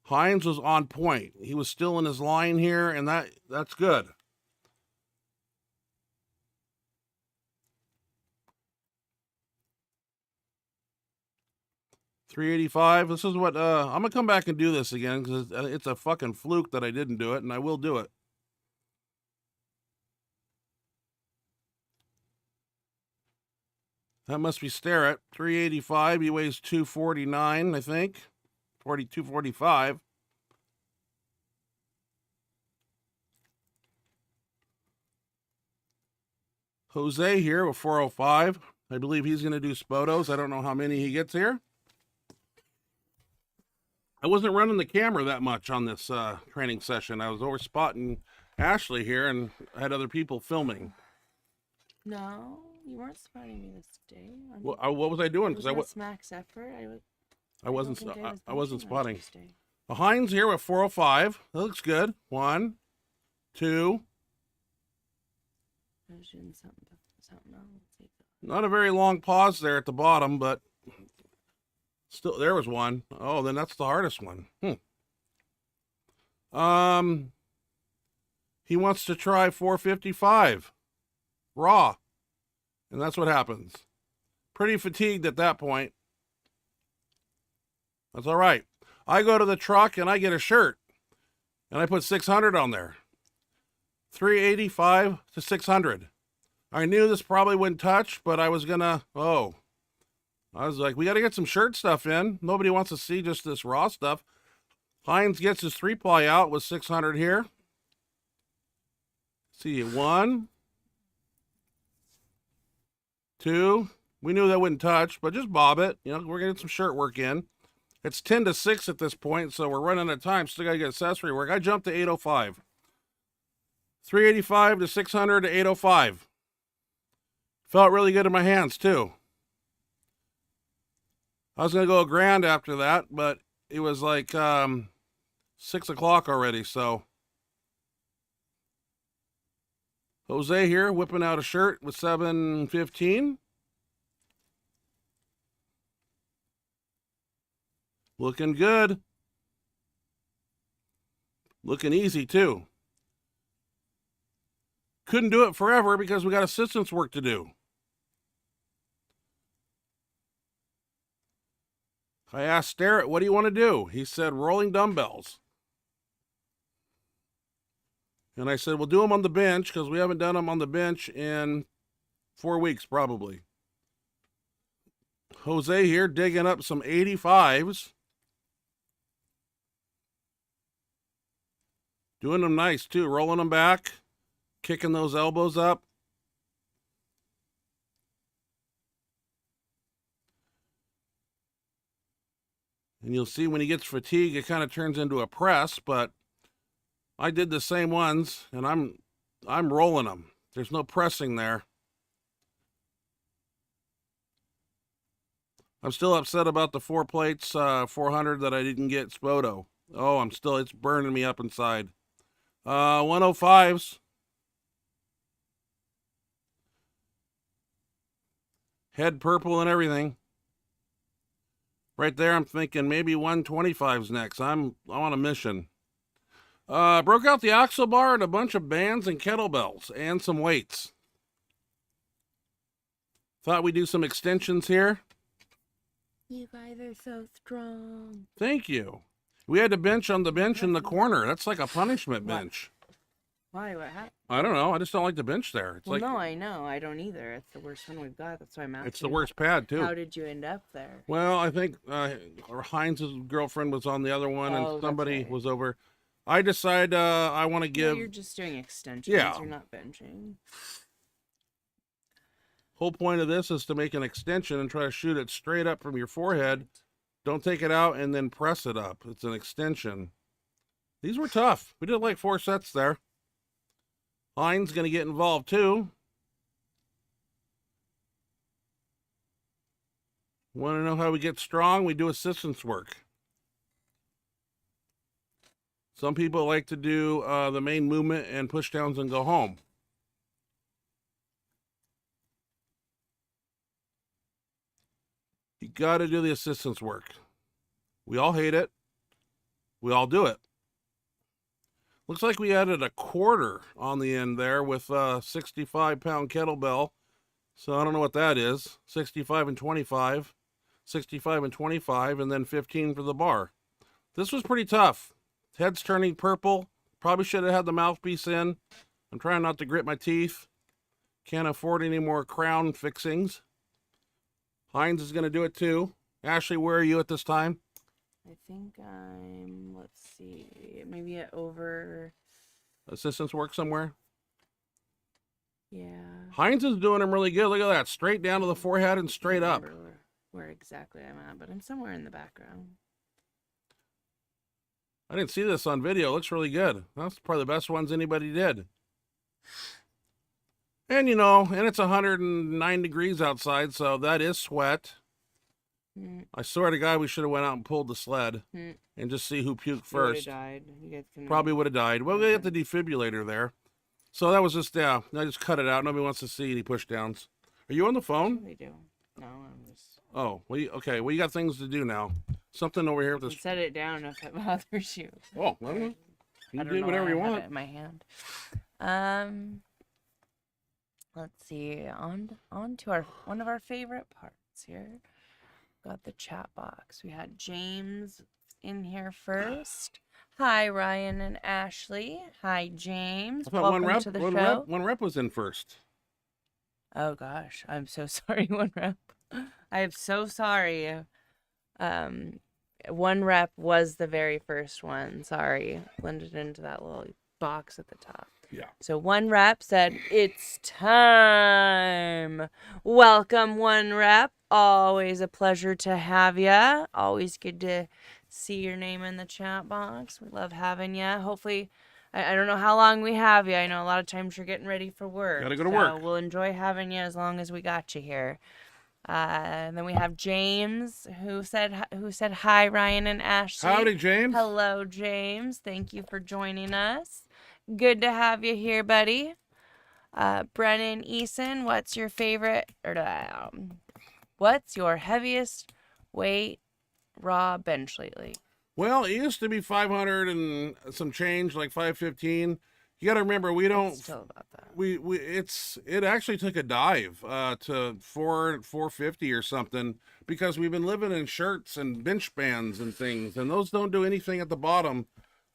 Hines was on point. He was still in his line here, and that's good. $385. This is what I'm gonna come back and do this again because it's a fucking fluke that I didn't do it, and I will do it. That must be Starrett. 385. He weighs 249, I think. 42.45. Jose here with 405. I believe he's going to do Spotos. I don't know how many he gets here. I wasn't running the camera that much on this training session. I was over spotting Ashley here, and I had other people filming. No, you weren't spotting me this day. What was I doing? Because was max effort. I wasn't spotting. The Hines here with 405. That looks good. 1, 2. I was doing something else. Not a very long pause there at the bottom, but still, there was one. Oh, then that's the hardest one. He wants to try 455 raw, and that's what happens. Pretty fatigued at that point. That's all right. I go to the truck and I get a shirt, and I put 600 on there. 385 to 600. I knew this probably wouldn't touch, but I was gonna, I was like, we got to get some shirt stuff in. Nobody wants to see just this raw stuff. Hines gets his 3-ply out with 600 here. See, 1, 2. We knew that wouldn't touch, but just bob it. You know, we're getting some shirt work in. It's 10 to 6 at this point, so we're running out of time. Still got to get accessory work. I jumped to 805. 385 to 600 to 805. Felt really good in my hands, too. I was going to go a grand after that, but it was like 6 o'clock already, so. Jose here, whipping out a shirt with 715. Looking good. Looking easy, too. Couldn't do it forever because we got assistance work to do. I asked Starrett, what do you want to do? He said, rolling dumbbells. And I said, we'll do them on the bench because we haven't done them on the bench in 4 weeks, probably. Jose here digging up some 85s. Doing them nice, too. Rolling them back. Kicking those elbows up. And you'll see when he gets fatigued, it kind of turns into a press, but I did the same ones, and I'm rolling them. There's no pressing there. I'm still upset about the 4 plates, 400 that I didn't get Spoto. Oh, it's burning me up inside. 105s. Head purple and everything. Right there, I'm thinking maybe 125s next. I'm on a mission. Broke out the axle bar and a bunch of bands and kettlebells and some weights. Thought we'd do some extensions here. You guys are so strong. Thank you. We had to bench on the bench in the corner. That's like a punishment bench. Why? What happened? I don't know. I just don't like the bench there. It's Well, like, no, I know. I don't either. It's the worst one we've got. That's why I'm asking. it's the worst pad too. How did you end up there? Well, I think Heinz's girlfriend was on the other one, Oh, and that's somebody right. was over. I decided I want to Well, give. you're just doing extensions. Yeah. You're not benching. Whole point of this is to make an extension and try to shoot it straight up from your forehead. Don't take it out and then press it up. It's an extension. These were tough. We did like 4 sets there. Heinz going to get involved too. Want to know how we get strong? We do assistance work. Some people like to do the main movement and push downs and go home. You got to do the assistance work. We all hate it. We all do it. Looks like we added a quarter on the end there with a 65-pound kettlebell. So I don't know what that is. 65 and 25. 65 and 25, and then 15 for the bar. This was pretty tough. Head's turning purple. Probably should have had the mouthpiece in. I'm trying not to grit my teeth. Can't afford any more crown fixings. Heinz is going to do it too. Ashley, where are you at this time? I think I'm, let's see, maybe at over, Assistance work somewhere? yeah. Heinz is doing them really good. Look at that. Straight down to the forehead and straight up. Where exactly I'm at, but I'm somewhere in the background. I didn't see this on video. It looks really good. That's probably the best ones anybody did. And, and it's 109 degrees outside, so that is sweat. I swear to God, we should have went out and pulled the sled and just see who puked first. Died. You guys can Probably would have died. Well, we got the defibrillator there. So that was just, I just cut it out. Nobody wants to see any push downs. Are you on the phone? They do. No, I'm just. Oh, okay. Well, you got things to do now. Something over here with this. Set it down if it bothers you. Oh, I don't know. You I don't do know whatever why you I have want. it in my hand. Let's see. On to one of our favorite parts here. Got the chat box. We had James in here first. Hi, Ryan and Ashley. Hi, James. I thought Welcome to the show. one rep was in first. Oh gosh, I'm so sorry, One Rep. I am so sorry. One Rep was the very first one. Sorry, blended into that little box at the top. Yeah. So One Rep said, "It's time." Welcome, One Rep. Always a pleasure to have ya. Always good to see your name in the chat box. We love having ya. Hopefully, I don't know how long we have you. I know a lot of times you're getting ready for work. Gotta go to work. We'll enjoy having you as long as we got you here. And then we have James who said hi, Ryan and Ashley. Howdy, James. Hello, James. Thank you for joining us. Good to have you here, buddy. Brennan Eason, what's your heaviest weight raw bench lately? Well, it used to be 500 and some change, like 515. You got to remember, we don't. It's still about that. It actually took a dive to 450 or something, because we've been living in shirts and bench bands and things, and those don't do anything at the bottom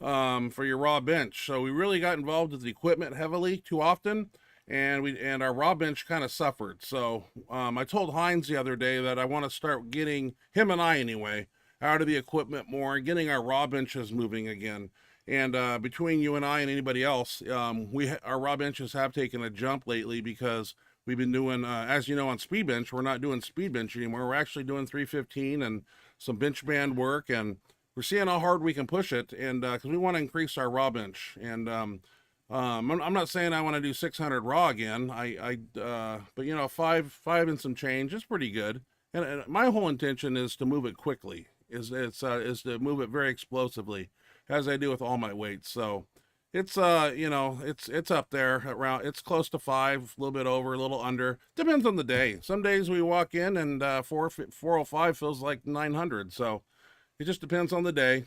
for your raw bench. So we really got involved with the equipment heavily too often, and our raw bench kind of suffered. So I told Heinz the other day that I want to start getting him, and I anyway, out of the equipment more and getting our raw benches moving again. And between you and I and anybody else, our raw benches have taken a jump lately, because we've been doing, as you know, on speed bench, we're not doing speed bench anymore. We're actually doing 315 and some bench band work, and we're seeing how hard we can push it, and because we want to increase our raw bench. And I'm not saying I want to do 600 raw again. But five and some change is pretty good. and my whole intention is to move it quickly. Is to move it very explosively, as I do with all my weights. So it's it's up there around. It's close to 5, a little bit over, a little under. Depends on the day. Some days we walk in and 405 feels like 900. So it just depends on the day.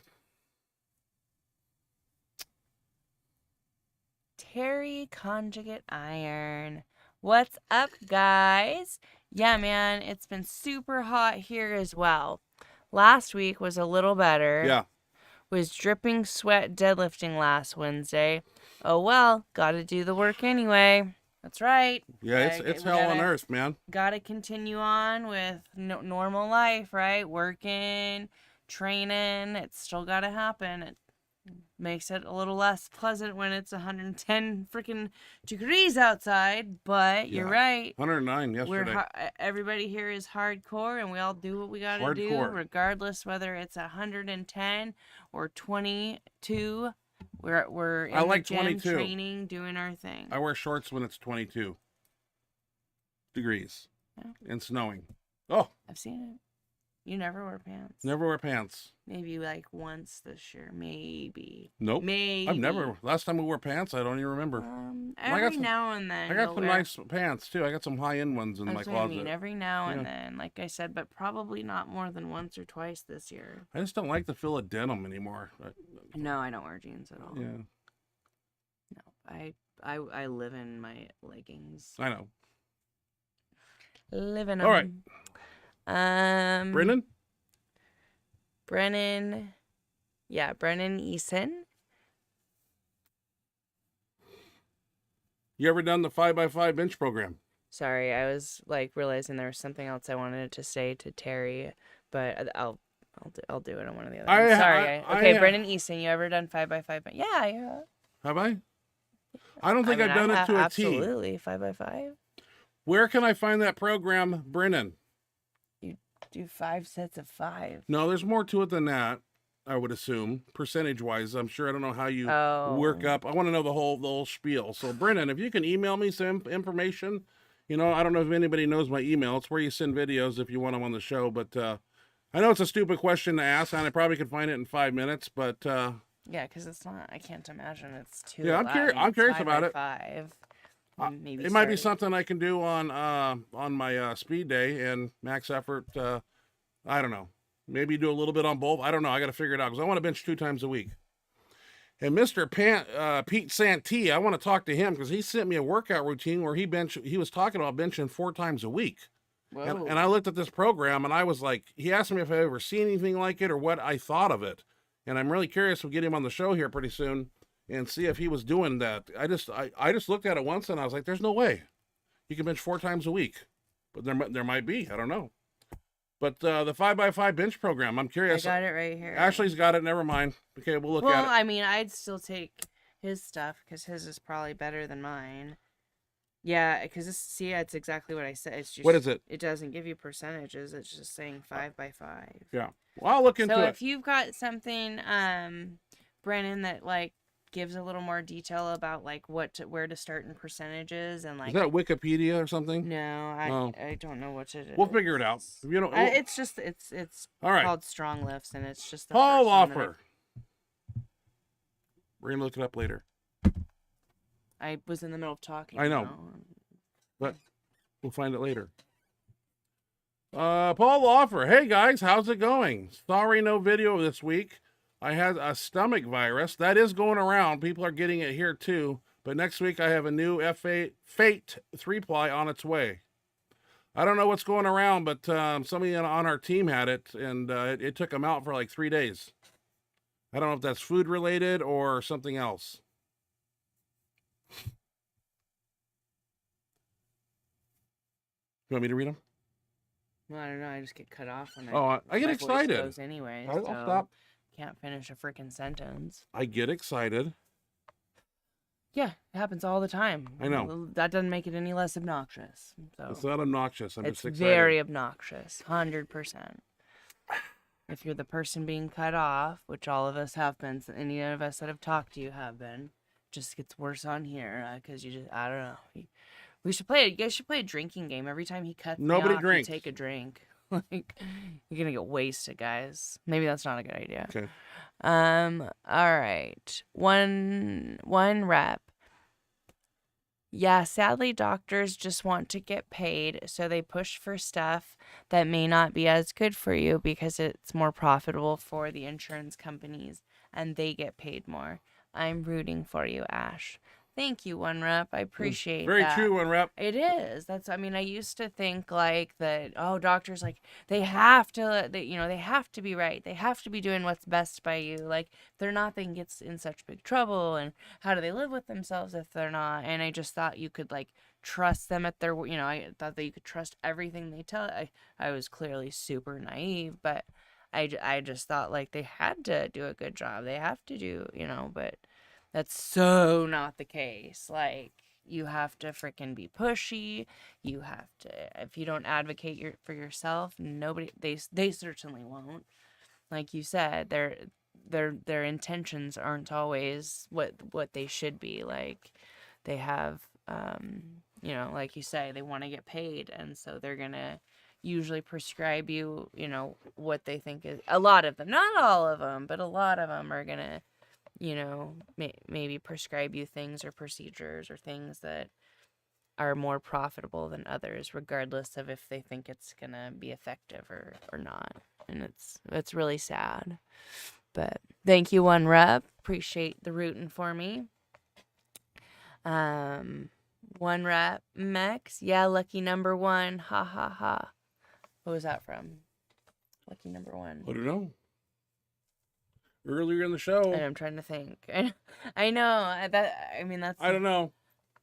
Terry Conjugate Iron. What's up, guys? Yeah, man, it's been super hot here as well. Last week was a little better. Yeah. Was dripping sweat deadlifting last Wednesday. Oh well, gotta do the work anyway. That's right. Yeah, it's hell on earth, man. Gotta continue on with normal life, right? Working, training. It's still gotta happen. It makes it a little less pleasant when it's 110 freaking degrees outside, but you're right. 109 yesterday. Everybody here is hardcore, and we all do what we gotta do, regardless whether it's 110 or 22. We're in the gym 22. training, doing our thing. I wear shorts when it's 22 degrees and snowing. Oh, I've seen it. You never wear pants. Never wear pants. Maybe like once this year, maybe. Nope. Maybe. I've never. Last time we wore pants, I don't even remember. Every now and then. I got some nice pants too. I got some high-end ones in my closet. I mean, every now and then, like I said, but probably not more than once or twice this year. I just don't like the feel of denim anymore. No, I don't wear jeans at all. Yeah. No, I live in my leggings. I know. Live in them. All right. Brennan? Yeah, Brennan Eason. You ever done the 5x5 bench program? Sorry, I was like realizing there was something else I wanted to say to Terry, but I'll do it on one of the other ones. Sorry. Okay, Brennan Eason, you ever done 5x5? Yeah. Have I? I don't think I've done it to a T. Absolutely, 5x5. Where can I find that program, Brennan? Do 5 sets of 5. No, there's more to it than that, I would assume, percentage-wise. I'm sure I don't know how you work up. I want to know the whole spiel. So, Brennan, if you can email me some information, I don't know if anybody knows my email. It's where you send videos if you want them on the show. But I know it's a stupid question to ask, and I probably could find it in 5 minutes. But yeah, because it's not. I can't imagine it's too. Yeah, I'm curious about it. 5. Maybe it might be something I can do on my speed day and max effort. I don't know. Maybe do a little bit on both. I don't know. I got to figure it out because I want to bench 2 times a week. And Mr. Pete Santee, I want to talk to him because he sent me a workout routine where he was talking about benching 4 times a week. And I looked at this program and I was like, he asked me if I ever seen anything like it or what I thought of it. And I'm really curious. We'll get him on the show here pretty soon and see if he was doing that. I just looked at it once and I was like, there's no way you can bench 4 times a week, but there might be, I don't know. But the 5x5 bench program, I'm curious. I got it right here. Ashley's got it. Never mind. Okay, we'll look at it. Well, I mean, I'd still take his stuff because his is probably better than mine. Yeah, because it's exactly what I said. It's just, what is it? It doesn't give you percentages. It's just saying 5x5. Yeah. Well, I'll look into it. So if you've got something, Brennan, that like gives a little more detail about like where to start in percentages and like. Is that Wikipedia or something? No, I don't know what it is. We'll figure it out. If you don't, it's just it's all right. called Strong Lifts, and it's just the Paul first one Offer. We're gonna look it up later. I was in the middle of talking. I know. But we'll find it later. Paul Offer. Hey guys, how's it going? Sorry, no video this week. I had a stomach virus that is going around. People are getting it here too. But next week I have a new Fate 3-ply on its way. I don't know what's going around, but somebody on our team had it, and it took them out for like 3 days. I don't know if that's food related or something else. You want me to read them? Well, I don't know. I just get cut off when I get excited. Goes anyway, I'll stop. Can't finish a freaking sentence. I get excited. Yeah, it happens all the time. I know. That doesn't make it any less obnoxious. So it's not obnoxious. I'm just excited. It's very obnoxious. 100%. If you're the person being cut off, which all of us have been, any of us that have talked to you have been, just gets worse on here because you just, I don't know. We should play it. You guys should play a drinking game. Every time he cuts Nobody me off, drinks. you take a drink. Like, you're gonna get wasted, guys. Maybe that's not a good idea. Okay. All right. One rep. Yeah, sadly, doctors just want to get paid, so they push for stuff that may not be as good for you because it's more profitable for the insurance companies and they get paid more. I'm rooting for you, Ash. Thank you, One Rep. I appreciate Very that. true, One Rep. It is. I mean, I used to think like that, oh, doctors, like, they have to be right. They have to be doing what's best by you. Like, if they're not, they can get in such big trouble. And how do they live with themselves if they're not? And I just thought you could, like, trust them at their, I thought that you could trust everything they tell. I was clearly super naive, but I just thought, like, they had to do a good job. They have to do, but that's so not the case. Like, you have to freaking be pushy. You have to, if you don't advocate for yourself, nobody, they certainly won't. Like you said, their intentions aren't always what they should be. Like, they have, like you say, they want to get paid, and so they're gonna usually prescribe you, what they think is, a lot of them, not all of them, but a lot of them are gonna, maybe prescribe you things or procedures or things that are more profitable than others, regardless of if they think it's gonna be effective or not. And it's really sad. But thank you, One Rep. Appreciate the rooting for me. One Rep. Mex. Yeah, lucky number one. Ha ha ha. What was that from? Lucky number one. I don't know. Earlier in the show. And I'm trying to think. I know that's. I don't know.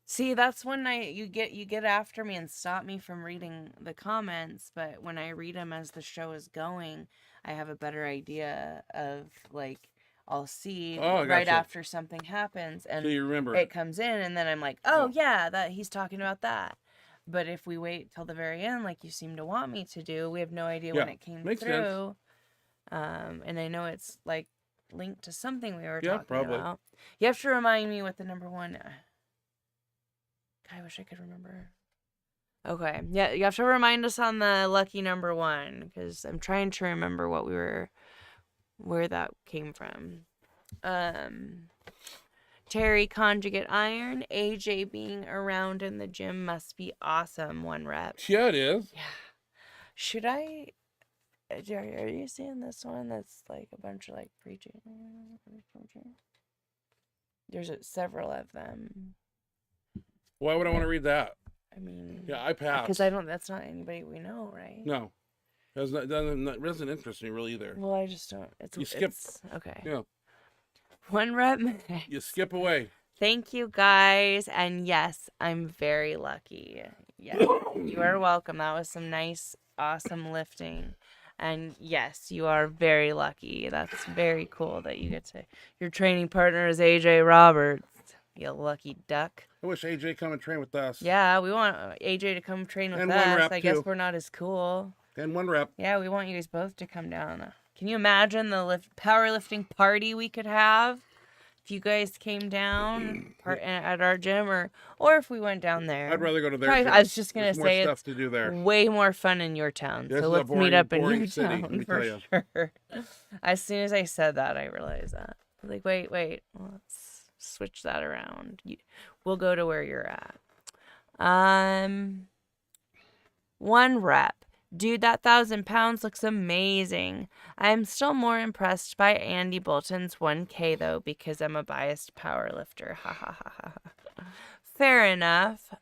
See, that's when you get after me and stop me from reading the comments. But when I read them as the show is going, I have a better idea of, like, I'll see right after something happens, and so you remember it comes in, and then I'm like, oh yeah, that he's talking about that. But if we wait till the very end, like you seem to want me to do, we have no idea when it came through. Sense. And I know it's like linked to something we were talking about. You have to remind me what the number one. I wish I could remember. Okay, yeah, you have to remind us on the lucky number one, because I'm trying to remember where that came from. Terry Conjugate Iron, AJ being around in the gym must be awesome. One rep. Yeah, it is. Yeah. Should I? Are you seeing this one? That's like a bunch of like preaching. There's several of them. Why would I want to read that? I mean, yeah, I passed. Because that's not anybody we know, right? No. Doesn't interest me really either. Well, I just don't. You skip. Okay. Yeah. One rep. You skip away. Thank you, guys. And yes, I'm very lucky. Yes, you are welcome. That was some nice, awesome lifting. And yes, you are very lucky. That's very cool that you get to. Your training partner is AJ Roberts. You lucky duck. I wish AJ come and train with us. Yeah, we want AJ to come train with and us. One rep I guess too. we're not as cool. And One Rep. Yeah, we want you guys both to come down. Can you imagine the powerlifting party we could have if you guys came down at our gym, or if we went down there? I'd rather go to their gym. I was just gonna say more stuff to do there. Way more fun in your town. Yeah, so let's meet up in your city, town for sure. As soon as I said that, I realized that. I was like, wait, let's switch that around. We'll go to where you're at. One rep. Dude, that 1,000 pounds looks amazing. I'm still more impressed by Andy Bolton's 1K though, because I'm a biased power lifter. Ha ha ha ha. Fair enough.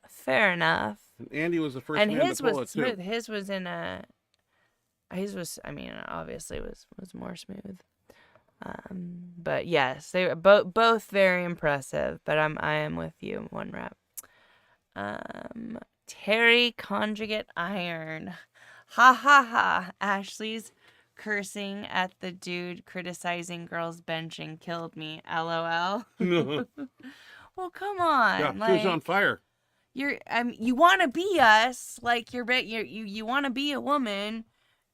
And Andy was the first and man his to pull was it too. smooth. His was obviously was more smooth. But yes, they were both very impressive. But I am with you. One rep. Terry Conjugate Iron. Ha ha ha. Ashley's cursing at the dude criticizing girls benching killed me. LOL. Well, come on. Yeah, like, he was on fire. You want to be us, like you want to be a woman,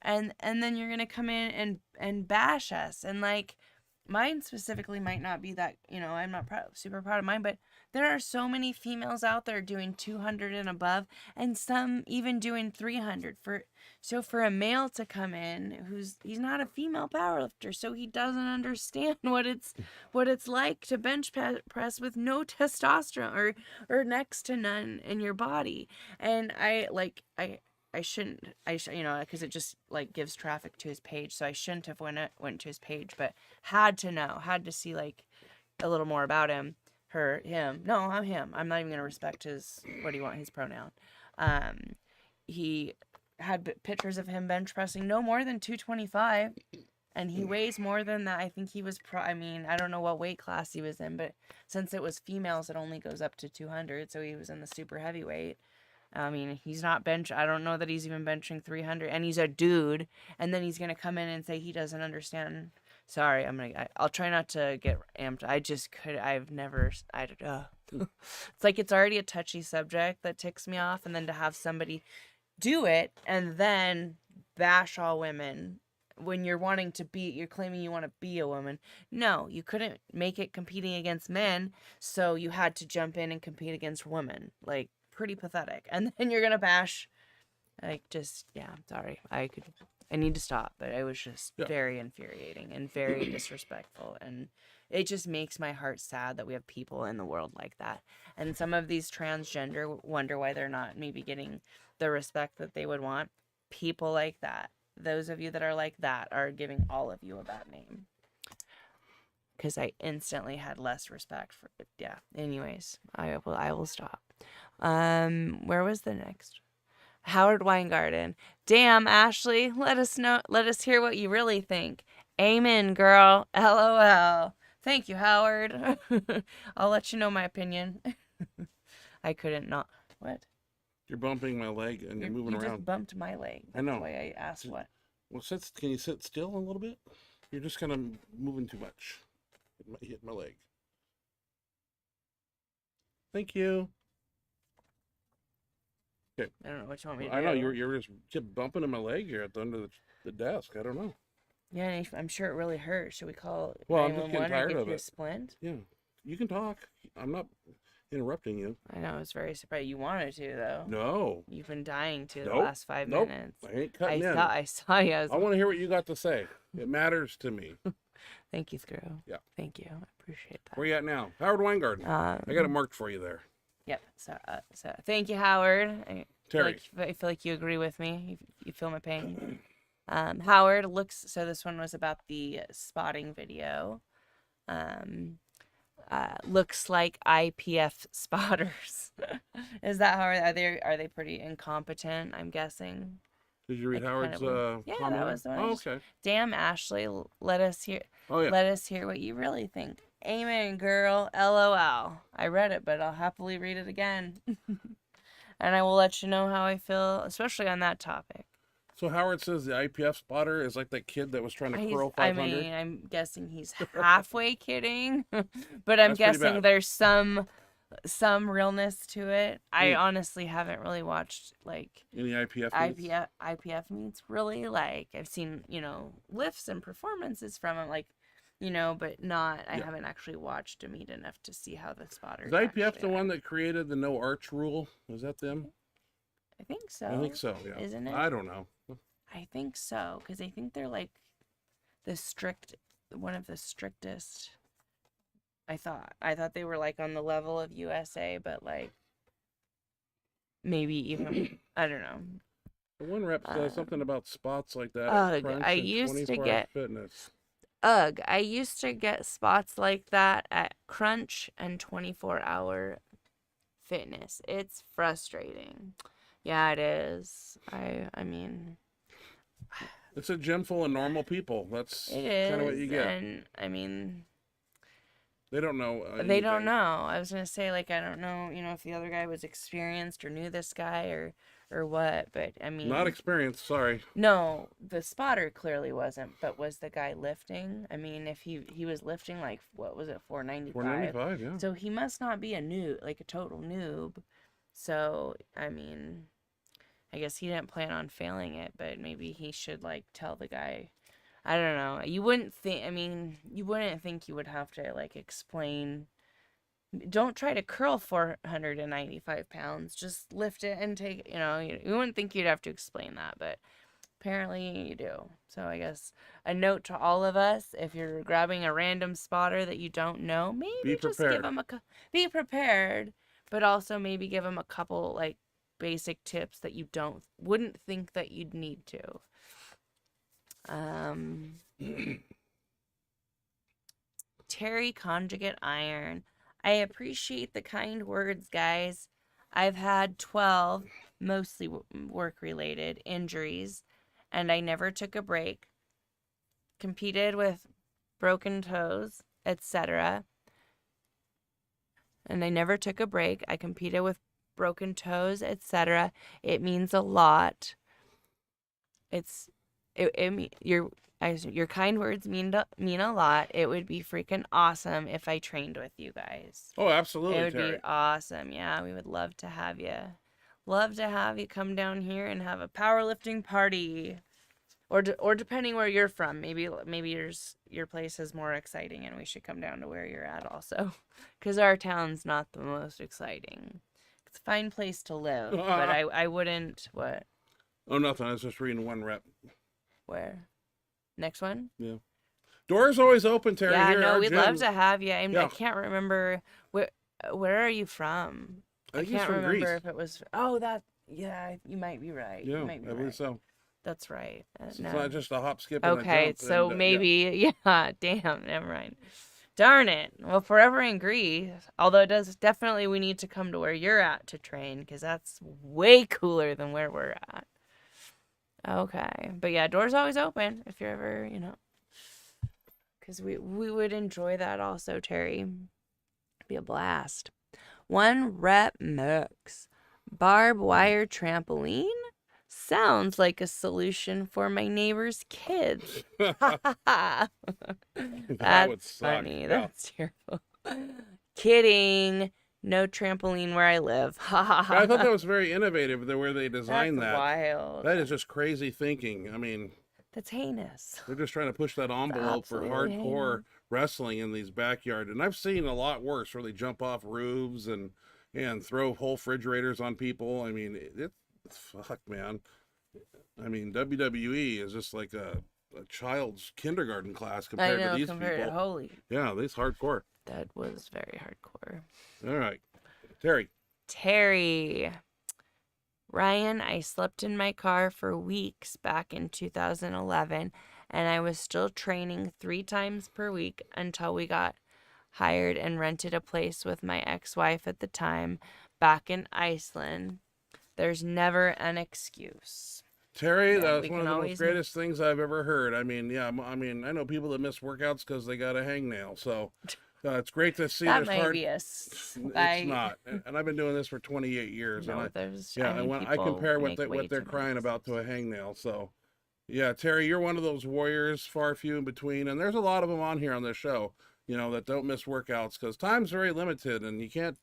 and then you're gonna come in and bash us, and like mine specifically might not be that, I'm not super proud of mine, but There are so many females out there doing 200 and above, and some even doing 300. For a male to come in he's not a female powerlifter, so he doesn't understand what it's like to bench press with no testosterone or next to none in your body. And I shouldn't, because it just like gives traffic to his page, so I shouldn't have went to his page, but had to see like a little more about him. Him. No, I'm him. I'm not even gonna respect his his pronoun. He had pictures of him bench pressing no more than 225, and he weighs more than that. I think he was I don't know what weight class he was in, but since it was females, it only goes up to 200, so he was in the super heavyweight. I mean, he's not I don't know that he's even benching 300, and he's a dude, and then he's going to come in and say he doesn't understand. Sorry, I'll try not to get amped. It's like it's already a touchy subject that ticks me off, and then to have somebody do it and then bash all women when you're claiming you want to be a woman. No, you couldn't make it competing against men, so you had to jump in and compete against women. Like, pretty pathetic. And then you're gonna bash, sorry, I need to stop, but it was just very infuriating and very disrespectful, and it just makes my heart sad that we have people in the world like that. And some of these transgender wonder why they're not maybe getting the respect that they would want. People like that, those of you that are like that, are giving all of you a bad name, because I instantly had less respect for it. Yeah, anyways, I will stop. Where was the next? Howard Weingarten. Damn, Ashley, let us hear what you really think. Amen, girl. LOL. Thank you, Howard. I'll let you know my opinion. I couldn't not. What? You're bumping my leg and you're moving around. You just bumped my leg. That's I know. why I asked what. Well, can you sit still a little bit? You're just kind of moving too much. Hit my leg. Thank you. Okay. I don't know what you want me to do. I know you're just kept bumping in my leg here at the end of the desk. I don't know. Yeah, I'm sure it really hurt. Should we call 911 I'm just getting tired or give of you a it. splint? Yeah, you can talk. I'm not interrupting you. I know, I was very surprised. You wanted to, though. No. You've been dying to Nope. the last 5 Nope. minutes. I ain't cutting in. I saw you. I want to hear what you got to say. It matters to me. Thank you, Screw. Yeah. Thank you. I appreciate that. Where you at now? Howard Weingarten. I got it marked for you there. Yep. So thank you, Howard. Terry. I feel like you agree with me. You feel my pain. Howard so this one was about the spotting video. Looks like IPF spotters. Is that how are they pretty incompetent, I'm guessing? Did you read Howard's yeah, comment? that was the one. Oh, okay. Damn, Ashley, let us hear what you really think. Amen, girl. LOL. I read it, but I'll happily read it again. And I will let you know how I feel, especially on that topic. So Howard says the IPF spotter is like that kid that was trying to curl 500? I'm guessing he's halfway kidding, but I'm guessing there's some realness to it. I honestly haven't really watched like any IPF meets really. Like, I've seen, lifts and performances from him, like, but not, I haven't actually watched a meet enough to see how the spotter is IPF the one that created the no arch rule? Was that them? I think so. I think so, yeah. Isn't it? I don't know. I think so, because I think they're like one of the strictest. I thought they were like on the level of USA, but like maybe even I don't know. The one rep says something about spots like that. I used to get fitness. I used to get spots like that at Crunch and 24-hour fitness. It's frustrating. Yeah, it is. I mean, it's a gym full of normal people. That's kind of what you get. And I mean, they don't know. They don't know. I was gonna say, like, I don't know, if the other guy was experienced or knew this guy or what, but I mean, not experienced. Sorry. No, the spotter clearly wasn't. But was the guy lifting? I mean, if he was lifting, like, what was it, 495? 495, yeah. So he must not be a noob, like a total noob. So I mean, I guess he didn't plan on failing it, but maybe he should like tell the guy. I don't know. You wouldn't think. I mean, you wouldn't think you would have to like explain don't try to curl 495 pounds. Just lift it and take, you wouldn't think you'd have to explain that, but apparently you do. So I guess a note to all of us, if you're grabbing a random spotter that you don't know, maybe Be just give prepared. them be prepared, but also maybe give them a couple like basic tips that you wouldn't think that you'd need to. Terry Conjugate Iron. I appreciate the kind words, guys. I've had 12, mostly work-related, injuries, and I never took a break. Competed with broken toes, etc. And I never took a break. I competed with broken toes, etc. It means a lot. Your kind words mean a lot. It would be freaking awesome if I trained with you guys. Oh, absolutely, It would Terry. be awesome. Yeah, we would love to have you. Love to have you come down here and have a powerlifting party. Or depending where you're from, maybe your place is more exciting, and we should come down to where you're at also, because our town's not the most exciting. It's a fine place to live, but I wouldn't. What? Oh, nothing. I was just reading one rep. Where? Next one? Yeah. Doors always open, Terry. Yeah, here at no, our we'd gym. love to have you. I Yeah. can't remember where are you from? I think he's can't from remember Greece. if it was. Oh, yeah, you might be right. Yeah, you might be I believe right. so. That's right. It's No. not just a hop, skip, and a Okay, jump. so and, maybe, yeah, damn, never mind. Darn it. Well, forever in Greece, although it does definitely, we need to come to where you're at to train, because that's way cooler than where we're at. Okay, but yeah, doors always open if you're ever, because we would enjoy that also, Terry. Be a blast. 1 rep max. Barbed wire trampoline? Sounds like a solution for my neighbor's kids. that That's would suck. funny. Yeah. That's terrible. Kidding. No trampoline where I live. I thought that was very innovative, the way they designed That's that. wild. That is just crazy thinking. I mean, That's heinous. they're just trying to push that envelope for absolutely hardcore heinous. wrestling in these backyard. And I've seen a lot worse where they jump off roofs and throw whole refrigerators on people. I mean, it's fuck, man. I mean, WWE is just like a child's kindergarten class compared to these people. Holy. Yeah, these hardcore. That was very hardcore. All right, Terry. Terry. Ryan, I slept in my car for weeks back in 2011, and I was still training 3 times per week until we got hired and rented a place with my ex-wife at the time back in Iceland. There's never an excuse. Terry, Yeah, that's we one of can the most always greatest things I've ever heard. I mean, yeah, I mean, I know people that miss workouts because they got a hangnail. So it's great to see That there's might be a It's not. And I've been doing this for 28 years. No, and there's. yeah, I and mean, when I people compare make way what they're too many crying about to a hangnail. So, yeah, Terry, you're one of those warriors, far few in between. And there's a lot of them on here on this show, that don't miss workouts because time's very limited and you can't,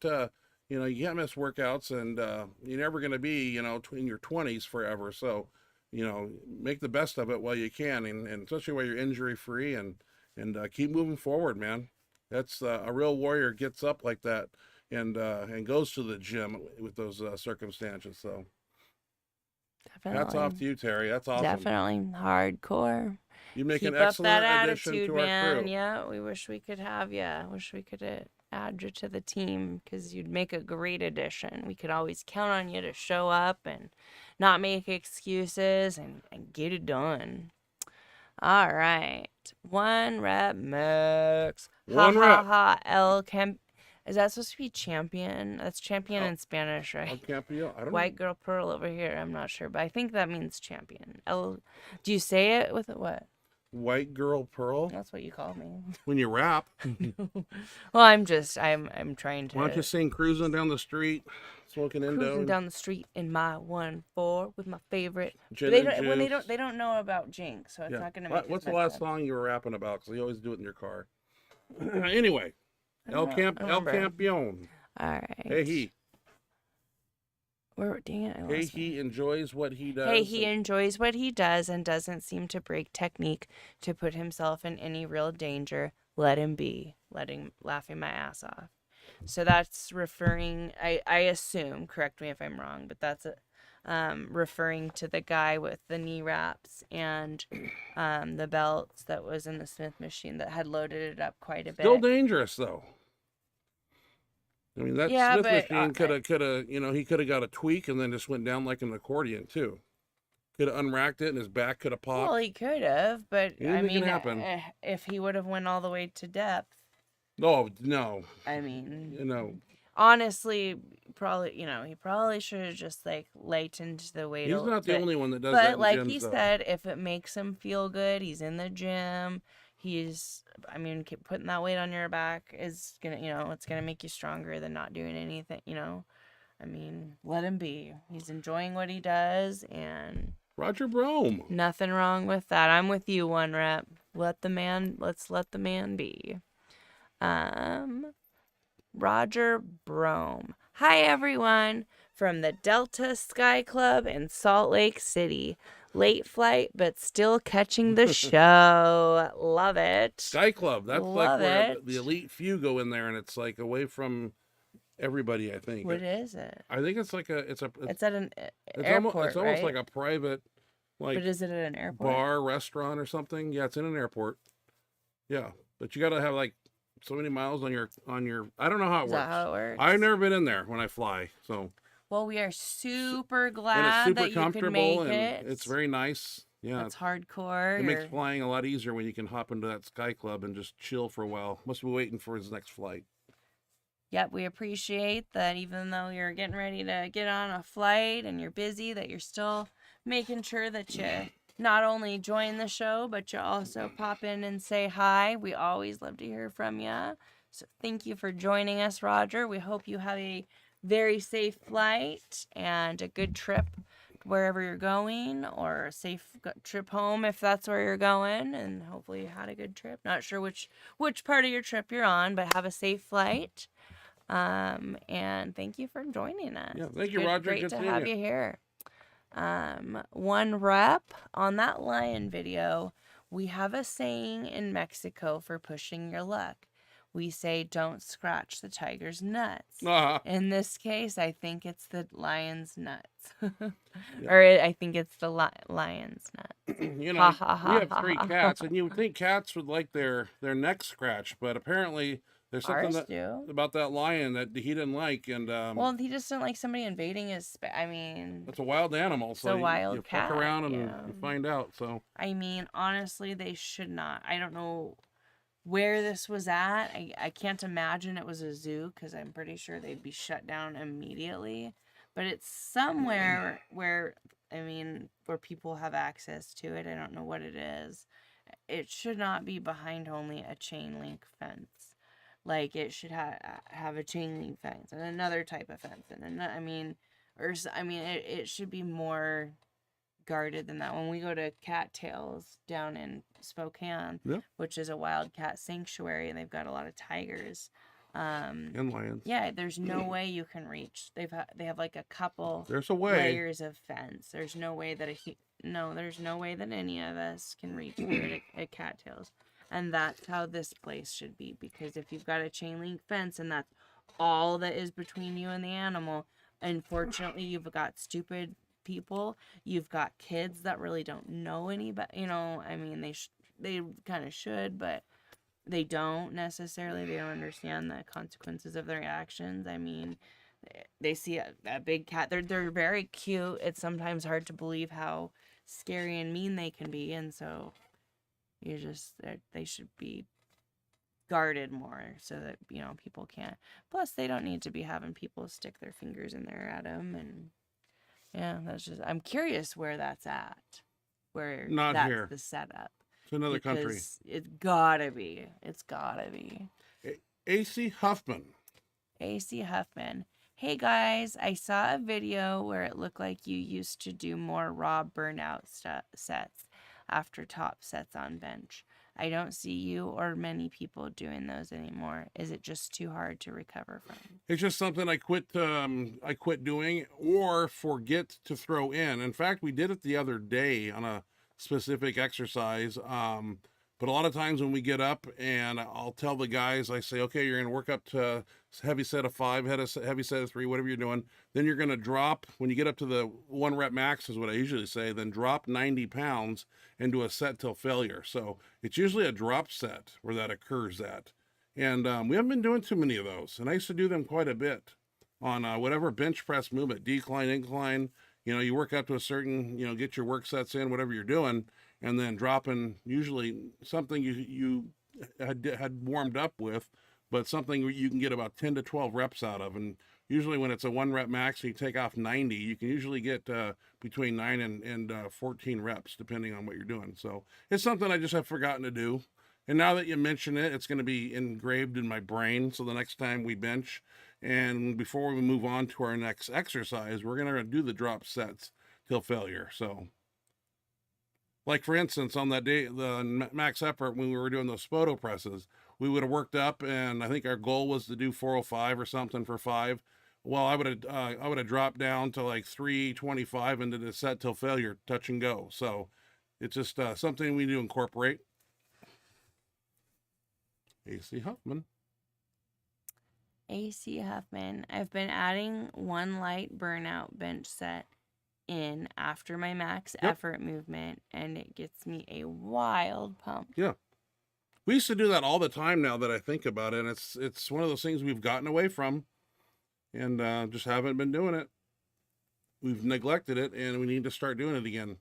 you can't miss workouts and you're never going to be, in your 20s forever. So, make the best of it while you can, and especially while you're injury free, and keep moving forward, man. That's a real warrior gets up like that and goes to the gym with those circumstances. So, Definitely. hats off to you, Terry. That's awesome. Definitely hardcore. You make Keep an up excellent that addition attitude, to our man. crew. Yeah, we wish we could have you. Wish we could add you to the team because you'd make a great addition. We could always count on you to show up and not make excuses and get it done. All right. 1 rep max. One ha, rep. Ha ha. El Camp. Is that supposed to be champion? That's champion in Spanish, right? El Campeón. I don't White girl pearl over here. I'm not sure, but I think that means champion. Do you say it with a what? know. White girl pearl. That's what you call me. When you rap, Well, I'm trying to why don't you sing "Cruising Down the Street," smoking Indo? cruising down the street in my 1.4 with my favorite. Gin They and don't juice. they don't know about Jinx, so it's Yeah. not gonna make. What's as the much last sense. song you were rapping about? Because you always do it in your car. Anyway, I El don't know. I don't remember. Campeón. All right. Hey, he. Dang it, I Hey, lost he enjoys what he does. Hey, he enjoys what he does and doesn't seem to break technique to put himself in any real danger. Let him be. Laughing my ass off. So that's referring, I assume, correct me if I'm wrong, but that's referring to the guy with the knee wraps and the belts that was in the Smith machine that had loaded it up quite a Still bit. dangerous though. I mean, that Yeah, Smith but machine could have, he could have got a tweak and then just went down like an accordion too. Could have unracked it and his back could have popped. well, he could have, but I Anything can mean, happen. if he would have went all the way to depth, Oh no, I mean, honestly, probably, he probably should have just like lightened the weight. he's not the but, only one that does that. But like in he gyms, though. said, if it makes him feel good, he's in the gym. Putting that weight on your back is gonna, it's gonna make you stronger than not doing anything. Let him be. He's enjoying what he does, and Roger Brome. nothing wrong with that. I'm with you, one rep. Let's let the man be. Roger Brome. Hi, everyone. From the Delta Sky Club in Salt Lake City. Late flight, but still catching the show. Love it. Sky Club. That's Love like where it. the elite few go in there, and it's like away from everybody. I think. What is it? I think it's like it's at an it's airport, it's almost right? like a private, like But is it at an airport? bar, restaurant, or something. Yeah, it's in an airport. Yeah, but you got to have like so many miles on your. I don't know how it Is works. that how it works? I've never been in there when I fly, so. Well, we are super And it's glad super that you could comfortable make and it. it's very nice. Yeah, That's hardcore. it makes flying a lot easier when you can hop into that Sky Club and just chill for a while. Must be waiting for his next flight. Yep, we appreciate that even though you're getting ready to get on a flight and you're busy, that you're still making sure that you not only join the show, but you also pop in and say hi. We always love to hear from you. So thank you for joining us, Roger. We hope you have a very safe flight and a good trip wherever you're going, or a safe trip home if that's where you're going, and hopefully you had a good trip. Not sure which part of your trip you're on, but have a safe flight. And thank you for joining us. Yeah, thank you, Roger. Great Good to seeing have you. you here. One rep on that lion video. We have a saying in Mexico for pushing your luck. We say, don't scratch the tiger's nuts. In this case, I think it's the lion's nuts. Or I think it's the lion's nuts. We have 3 cats, and you would think cats would like their necks scratched, but apparently there's something about that lion that he didn't like, and well, he just didn't like somebody invading his space. it's a wild animal, so a wild you cat, fuck around and you find out. So honestly, they should not. I don't know where this was at. I can't imagine it was a zoo, because I'm pretty sure they'd be shut down immediately. But it's somewhere where people have access to it. I don't know what it is. It should not be behind only a chain link fence. Like, it should have a chain link fence and another type of fence, and it should be more guarded than that. When we go to Cattails down in Spokane, which is a wildcat sanctuary, and they've got a lot of tigers and lions. Yeah, there's no way you can reach. They have like a couple There's a way. layers of fence. There's no way that there's no way that any of us can reach through at Cattails. And that's how this place should be, because if you've got a chain link fence and that's all that is between you and the animal, unfortunately you've got stupid people, you've got kids that really don't know anybody, they kind of should, but they don't necessarily. They don't understand the consequences of their actions. They see a big cat, they're very cute. It's sometimes hard to believe how scary and mean they can be, and so they should be guarded more so that people can't. Plus, they don't need to be having people stick their fingers in there at them, and I'm curious where that's at. Where Not that's here. The setup. It's another country. It's gotta be. It's gotta be. AC Huffman. AC Huffman. Hey guys, I saw a video where it looked like you used to do more raw burnout sets after top sets on bench. I don't see you or many people doing those anymore. Is it just too hard to recover from? It's just something I quit doing or forget to throw in. In fact, we did it the other day on a specific exercise. But a lot of times when we get up and I'll tell the guys, I say, okay, you're going to work up to heavy set of 5, heavy set of 3, whatever you're doing. Then you're going to drop, when you get up to the 1 rep max is what I usually say, then drop 90 pounds into a set till failure. So it's usually a drop set where that occurs at. And we haven't been doing too many of those. And I used to do them quite a bit on whatever bench press movement, decline, incline. You work up to a certain, get your work sets in, whatever you're doing, and then dropping usually something you had warmed up with, but something you can get about 10 to 12 reps out of. And usually when it's a 1 rep max and you take off 90, you can usually get between 9 and 14 reps, depending on what you're doing. So it's something I just have forgotten to do. And now that you mention it, it's going to be engraved in my brain. So the next time we bench, and before we move on to our next exercise, we're going to do the drop sets till failure. So, like for instance, on that day, the max effort, when we were doing those Spoto presses, we would have worked up, and I think our goal was to do 405 or something for 5. Well, I would have dropped down to like 325 into the set till failure, touch and go. So it's just something we need to incorporate. AC Huffman. AC Huffman. I've been adding 1 light burnout bench set in after my max effort movement, and it gets me a wild pump. Yeah. We used to do that all the time now that I think about it. And it's one of those things we've gotten away from and just haven't been doing it. We've neglected it, and we need to start doing it again.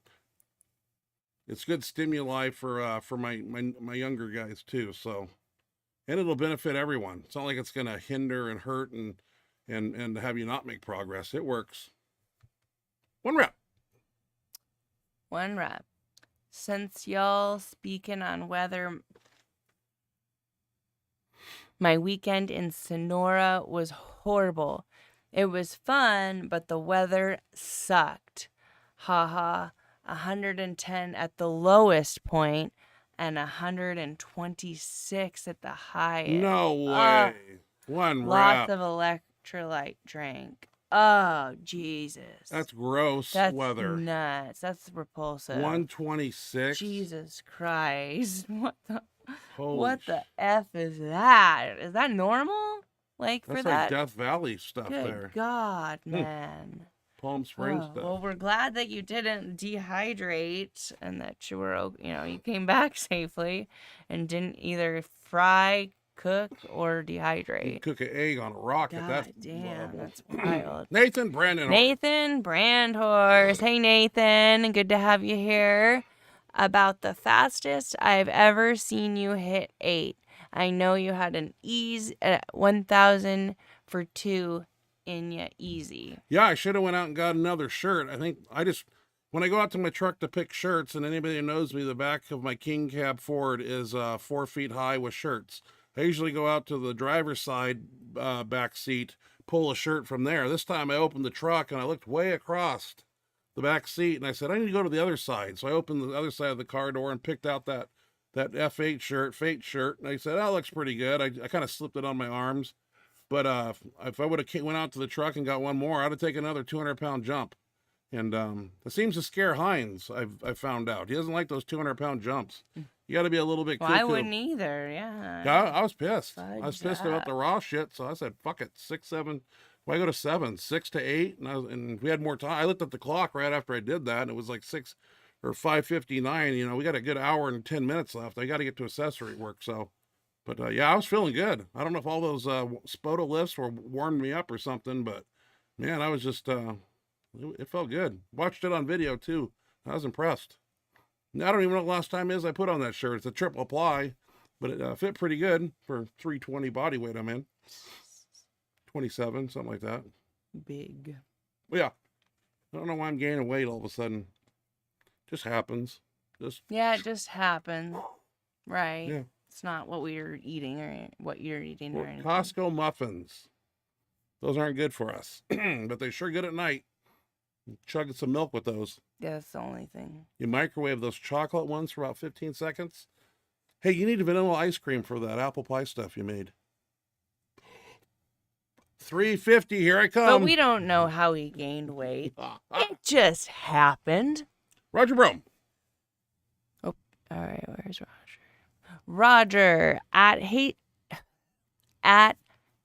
It's good stimuli for my younger guys too. So, and it'll benefit everyone. It's not like it's going to hinder and hurt and have you not make progress. It works. 1 rep. 1 rep. Since y'all speaking on weather, my weekend in Sonora was horrible. It was fun, but the weather sucked. Haha. 110 at the lowest point and 126 at the highest. No way. 1 rep. Lots of electrolyte drank. Oh, Jesus. That's gross That's weather. nuts. That's repulsive. 126. Jesus Christ. Holy What the F is that? Is that normal? Like, That's for like that? Death Valley stuff Good there. God, man. Palm Springs stuff. Well, we're glad that you didn't dehydrate and that you were, you came back safely and didn't either fry, cook, or You dehydrate. cook an egg on a rock at God that damn, level. that's wild. Nathan Brandon. Nathan Brandhorse. Hey, Nathan. Good to have you here. About the fastest I've ever seen you hit 8. I know you had an ease at 1,000 for 2 in ya easy. Yeah, I should have went out and got another shirt. I think when I go out to my truck to pick shirts, and anybody who knows me, the back of my King Cab Ford is 4 feet high with shirts. I usually go out to the driver's side back seat, pull a shirt from there. This time I opened the truck and I looked way across the back seat, and I said, I need to go to the other side. So I opened the other side of the car door and picked out that F8 shirt, Fate shirt, and I said, that looks pretty good. I kind of slipped it on my arms. But if I would have went out to the truck and got one more, I'd have taken another 200-pound jump. And it seems to scare Hines, I've found out. He doesn't like those 200-pound jumps. You got to be a little bit Well, cuckoo. I wouldn't either, yeah. Yeah, I was pissed. Fudge I was pissed about that. the raw shit, so I said, fuck it, 6, 7. Why go to 7? 6 to 8? And we had more time. I looked at the clock right after I did that, and it was like 6 or 5:59. We got a good hour and 10 minutes left. I got to get to accessory work, so. But yeah, I was feeling good. I don't know if all those Spoto lifts warmed me up or something, but man, I was just, it felt good. Watched it on video too. I was impressed. I don't even know what the last time is I put on that shirt. It's a triple ply, but it fit pretty good for 320 body weight I'm in. 27, something like that. Big. But yeah, I don't know why I'm gaining weight all of a sudden. Just happens. Yeah, it just happened. Right. Yeah. It's not what we're eating or what you're eating or anything. Costco muffins. Those aren't good for us, but they're sure good at night. Chugging some milk with those. Yeah, that's the only thing. You microwave those chocolate ones for about 15 seconds. Hey, you need vanilla ice cream for that apple pie stuff you made. $3.50, here I come. But we don't know how he gained weight. It just happened. Roger Brome. Oh, all right. Where's Roger? Roger at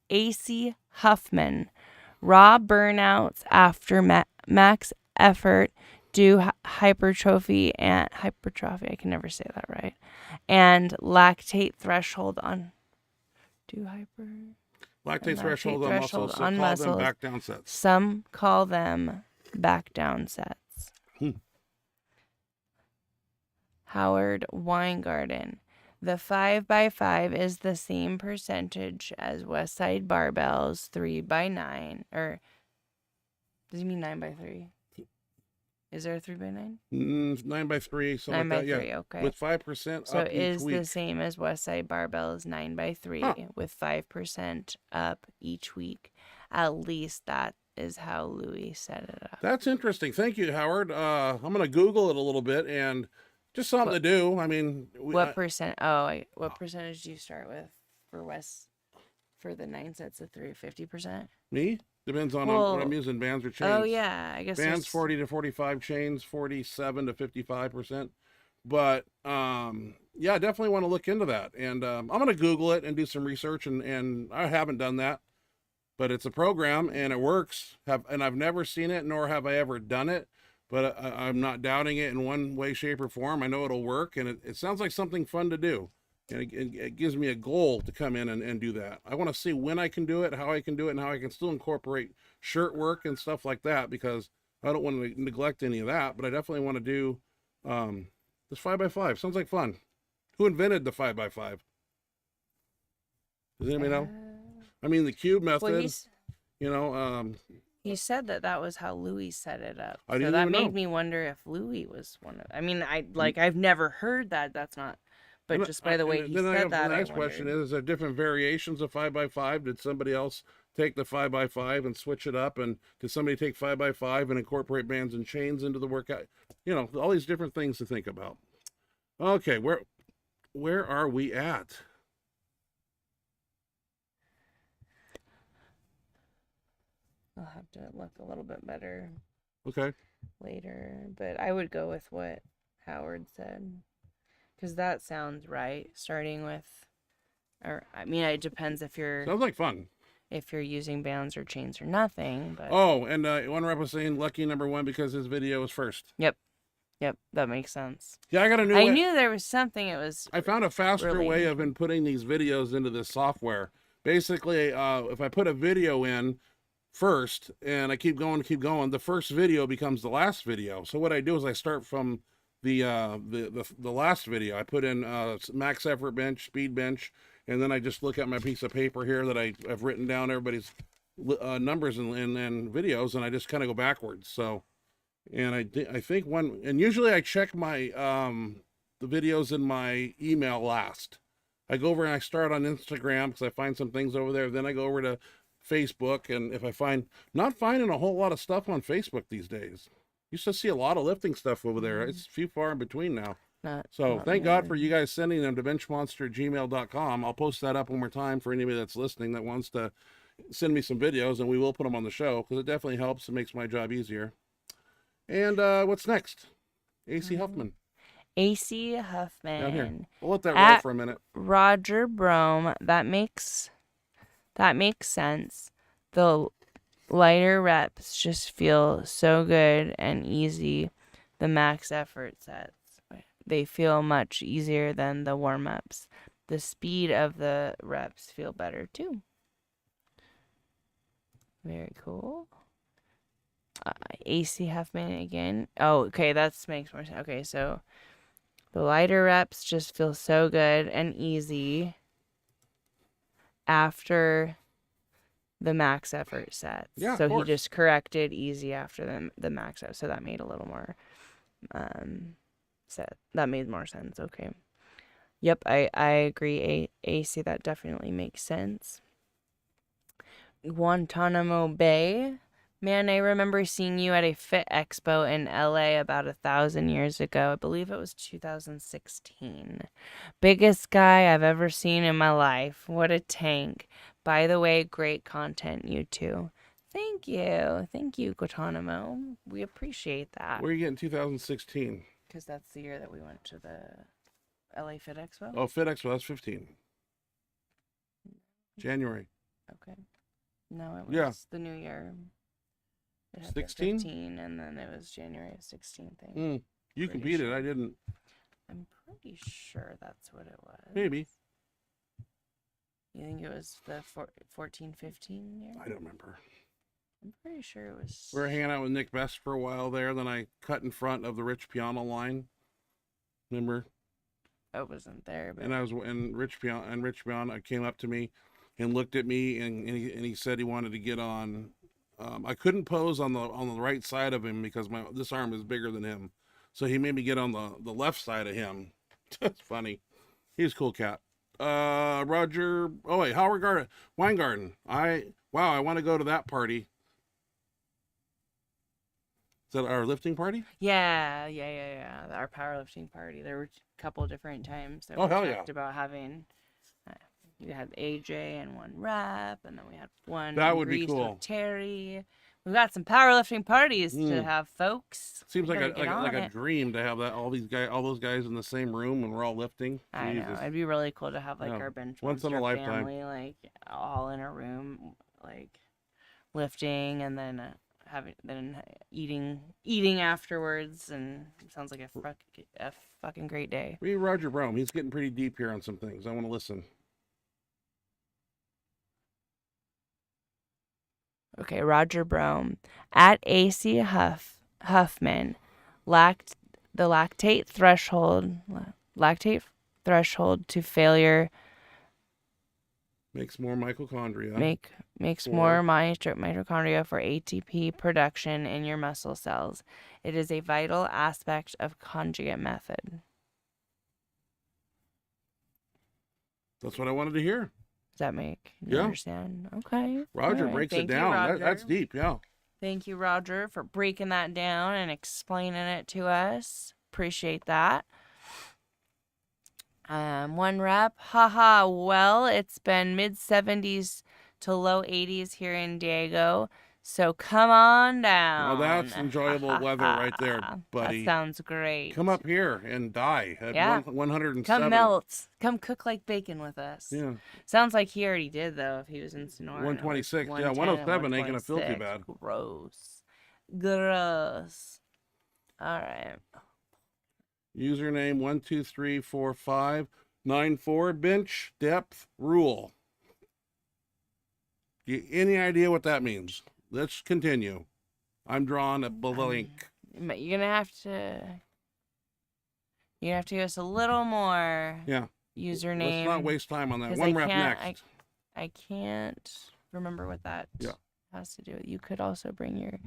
AC Huffman. Raw burnouts after max effort due hypertrophy. I can never say that right. And lactate threshold on Lactate threshold on muscles. So on call them muscles. back down sets. Some call them back down sets. Howard Weingarten. The 5x5 is the same percentage as Westside Barbell's 3x9. Or does he mean 9x3? Is there a 3x9? 9x3, something like that. 9x3, Yeah. okay. With 5% So up it each is week. the same as Westside Barbell's 9x3 with 5% up each week. At least that is how Louis set it up. That's interesting. Thank you, Howard. I'm going to Google it a little bit and just something to do. I mean, What percentage do you start with for the 9 sets of 3? 50%? me? Depends on what I'm using, bands or chains. Oh, yeah. I guess bands 40 to 45, chains 47 to 55%. But yeah, I definitely want to look into that. And I'm going to Google it and do some research. And I haven't done that, but it's a program and it works. And I've never seen it, nor have I ever done it. But I'm not doubting it in one way, shape, or form. I know it'll work, and it sounds like something fun to do. And it gives me a goal to come in and do that. I want to see when I can do it, how I can do it, and how I can still incorporate shirt work and stuff like that, because I don't want to neglect any of that. But I definitely want to do this 5x5. Sounds like fun. Who invented the 5x5? Does anybody know? I mean, the cube method, he said that was how Louis set it up. I So didn't that even made know. me wonder if Louis was one of. I mean, I've never heard that. That's not. But just by the way he said that, the next question is there different variations of 5x5? Did somebody else take the 5x5 and switch it up? And did somebody take 5x5 and incorporate bands and chains into the workout? All these different things to think about. Okay, where are we at? I'll have to look a little bit better Okay. later. But I would go with what Howard said. Because that sounds right. Starting with, it depends if you're Sounds like fun. If you're using bands or chains or nothing. But oh, and one rep was saying lucky #1 because his video was first. Yep, that makes sense. Yeah, I got a new. I knew there was something. I found a faster really way of inputting these videos into this software. Basically, if I put a video in first and I keep going, the first video becomes the last video. So what I do is I start from the last video. I put in max effort bench, speed bench, and then I just look at my piece of paper here that I've written down everybody's numbers and videos, and I just kind of go backwards. So, and I think and usually I check my the videos in my email last. I go over and I start on Instagram because I find some things over there. Then I go over to Facebook, and if I not finding a whole lot of stuff on Facebook these days. Used to see a lot of lifting stuff over there. It's few far in between now. So thank God for you guys sending them to benchmonster@gmail.com. I'll post that up one more time for anybody that's listening that wants to send me some videos, and we will put them on the show because it definitely helps and makes my job easier. And what's next? AC Huffman. AC Huffman. Down here. We'll let that roll for a minute. Roger Brome. That makes sense. The lighter reps just feel so good and easy. The max effort sets, they feel much easier than the warm-ups. The speed of the reps feel better too. Very cool. AC Huffman again. Oh, okay, that makes more sense. Okay, so the lighter reps just feel so good and easy after the max effort sets. Yeah, so he just corrected easy after the max effort. So that made a little more that made more sense. Okay. Yep, I agree. AC, that definitely makes sense. Guantanamo Bay. Man, I remember seeing you at a Fit Expo in LA about 1,000 years ago. I believe it was 2016. Biggest guy I've ever seen in my life. What a tank. By the way, great content, you two. Thank you, Guantanamo. We appreciate that. Where are you getting 2016? Because that's the year that we went to the LA Fit Expo? Oh, Fit Expo, that's 15. January. Okay. No, it was Yeah. the new year. It had 16? 15, and then it was January 16th thing. You Pretty competed. sure. I didn't. I'm pretty sure that's what it was. Maybe. You think it was the 14, 15 year? I don't remember. I'm pretty sure it was. We were hanging out with Nick Best for a while there. Then I cut in front of the Rich Piano line. Remember? I wasn't there, but And Rich Piano came up to me and looked at me, and he said he wanted to get on. I couldn't pose on the right side of him because this arm is bigger than him, so he made me get on the left side of him. That's funny. He's a cool cat. Roger. Oh wait, Howard Weingarten. I want to go to that party. Is that our lifting party? yeah. Our powerlifting party. There were a couple different times that Oh, we hell yeah. talked about having. You had AJ and one rep, and then we had one. That would be Grease cool. with Terry. We've got some powerlifting parties to have, folks. Seems We like better get on a it. dream to have that all those guys in the same room and we're all lifting. I know. Jesus. It'd be really cool to have like Yeah. our Benchmonster Once in a lifetime. family, like all in a room, like lifting, and then eating afterwards, and it sounds like a fucking great day. Read Roger Brome. He's getting pretty deep here on some things. I want to listen. Okay, Roger Brome at AC Huffman lacked the lactate threshold to failure Makes more mitochondria. makes For- more mitochondria for ATP production in your muscle cells. It is a vital aspect of conjugate method. That's what I wanted to hear. Does that make you Yeah. understand? Okay. Roger All right. breaks Thank it you, down. Roger. That's deep. Yeah. Thank you, Roger, for breaking that down and explaining it to us. Appreciate that. One rep. Haha. Well, it's been mid-70s to low 80s here in Diego. So come on down. Well, that's enjoyable weather right there, buddy. That sounds great. Come up here and die at Yeah. 107. Come melt. Come cook like bacon with us. Yeah. Sounds like he already did, though, if he was in Sonora. 126. Yeah, 110 and 107 ain't gonna feel too 126. bad. Gross. All right. Username 1234594. Bench depth rule. Any idea what that means? Let's continue. I'm drawing a blank. But you're gonna have to give us a little more Yeah. username. Let's not waste time on that. 'cause One I rep can't- next. I can't remember what that Yeah. has to do with. You could also bring your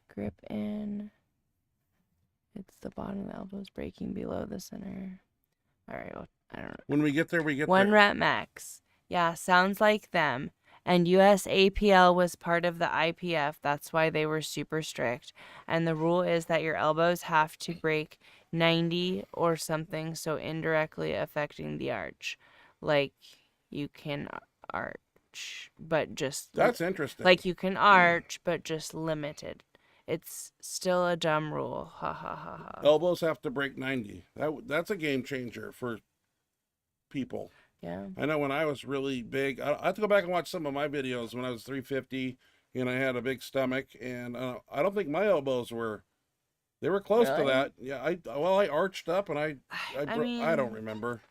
grip in. It's the bottom of the elbows breaking below the center. All right, well, I don't know. When we get there, we get One there. rep max. Yeah, sounds like them. And USAPL was part of the IPF. That's why they were super strict. And the rule is that your elbows have to break 90 or something, so indirectly affecting the arch. Like you can arch, but just That's interesting. like you can arch, but just limited. It's still a dumb rule. Ha ha ha ha. Elbows have to break 90. That's a game changer for people. Yeah. I know when I was really big, I have to go back and watch some of my videos when I was 350 and I had a big stomach, and I don't think my elbows were close to Really? that. Yeah, I arched up and I don't remember.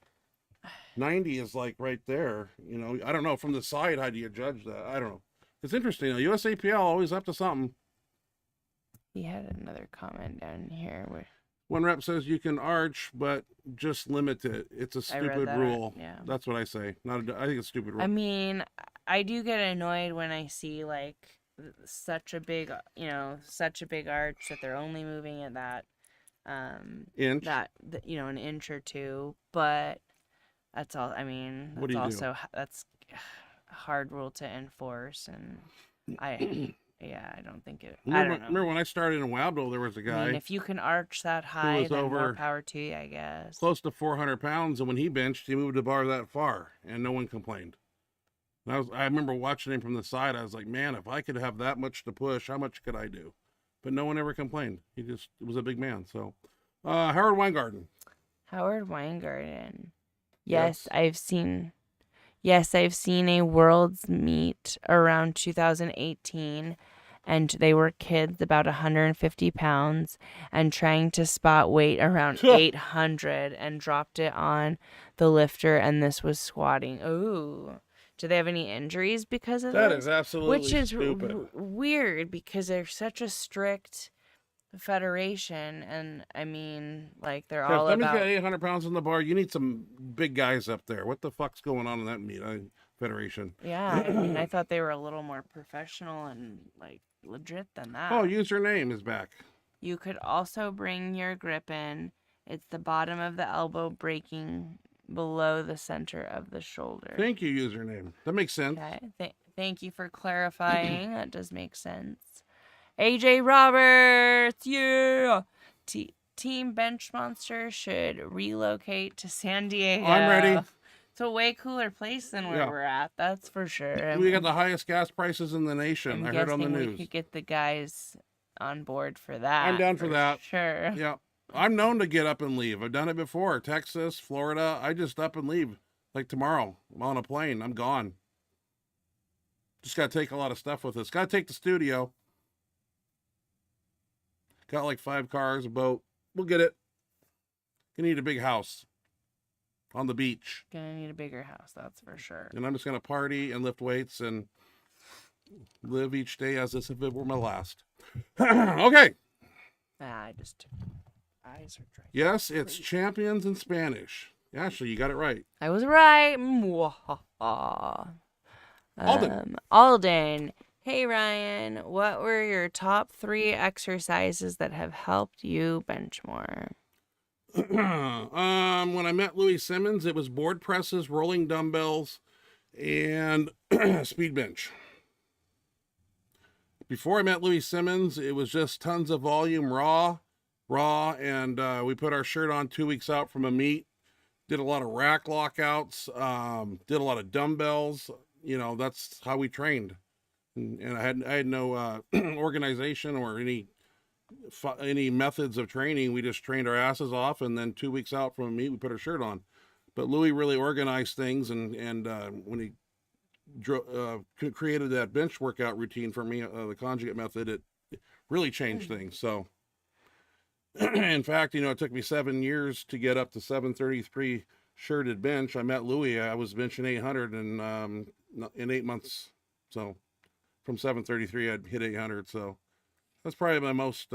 90 is like right there, you know. I don't know from the side, how do you judge that? I don't know. It's interesting though. USAPL always up to something. He had another comment down here where One rep says you can arch, but just limit it. It's a I read stupid that, rule. yeah. That's what I say. I think it's a stupid rule. I mean, I do get annoyed when I see like such a big arch that they're only moving at that Inch. an inch or two, but that's all. I mean, What do you do? that's a hard rule to enforce, and I don't think it. I don't know. Remember when I started in Wabdo, there was a I guy mean, if you can arch that high, was then more over power to you, I guess. close to 400 pounds, and when he benched, he moved the bar that far, and no one complained. And I remember watching him from the side. I was like, man, if I could have that much to push, how much could I do? But no one ever complained. He was a big man. So, Howard Weingarten. Howard Weingarten. Yes. Yes, I've seen a world's meet around 2018, and they were kids about 150 pounds and trying to spot weight around 800 and dropped it on the lifter, and this was squatting. Ooh. Do they have any injuries because of That this? is absolutely Which is stupid. weird because they're such a strict federation, and I mean, like, they're If all somebody's about... got 800 pounds in the bar, you need some big guys up there. What the fuck's going on in that meet federation? Yeah, I mean, I thought they were a little more professional and, like, legit than that. Oh, username is back. You could also bring your grip in. It's the bottom of the elbow breaking below the center of the shoulder. Thank you, username. That makes sense. Okay. Thank you for clarifying. That does make sense. AJ Roberts, yeah. Team Benchmonster should relocate to San Diego. I'm ready. It's a way cooler place than where we're at. That's for sure. We got the highest gas prices in the nation. I'm I heard on the guessing news. we could get the guys on board for that. I'm down for that. Sure. Yeah. I'm known to get up and leave. I've done it before. Texas, Florida. I just up and leave. Like tomorrow. I'm on a plane. I'm gone. Just got to take a lot of stuff with us. Got to take the studio. Got like 5 cars, a boat. We'll get it. You need a big house on the beach. Gonna need a bigger house, that's for sure. And I'm just going to party and lift weights and live each day as if it were my last. Okay. Eyes are dry. Yes, it's champions in Spanish. Ashley, you got it right. I was right. Alden. Hey Ryan, what were your top 3 exercises that have helped you bench more? When I met Louis Simmons, it was board presses, rolling dumbbells, and speed bench. Before I met Louis Simmons, it was just tons of volume, raw, and we put our shirt on 2 weeks out from a meet. Did a lot of rack lockouts, did a lot of dumbbells. You know, that's how we trained. And I had no organization or any methods of training. We just trained our asses off, and then 2 weeks out from a meet, we put our shirt on. But Louis really organized things, and when he created that bench workout routine for me, the conjugate method, it really changed things. So, in fact, you know, it took me 7 years to get up to 733 shirted bench. I met Louis. I was benching 800 in 8 months. So, from 733, I'd hit 800. So, that's probably my most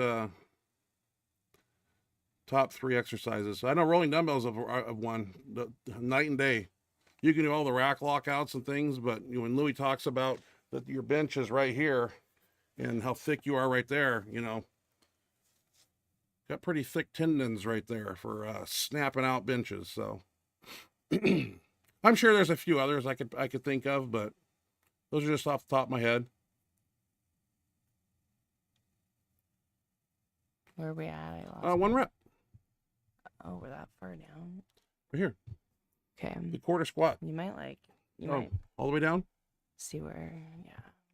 top 3 exercises. I know rolling dumbbells of one, night and day. You can do all the rack lockouts and things, but when Louis talks about that your bench is right here and how thick you are right there, you know, got pretty thick tendons right there for snapping out benches. So I'm sure there's a few others I could think of, but those are just off the top of my head. Where are we at? I lost 1 rep. Oh, we're that far down. Right here. Okay. The quarter squat. You might might all the way down? see where,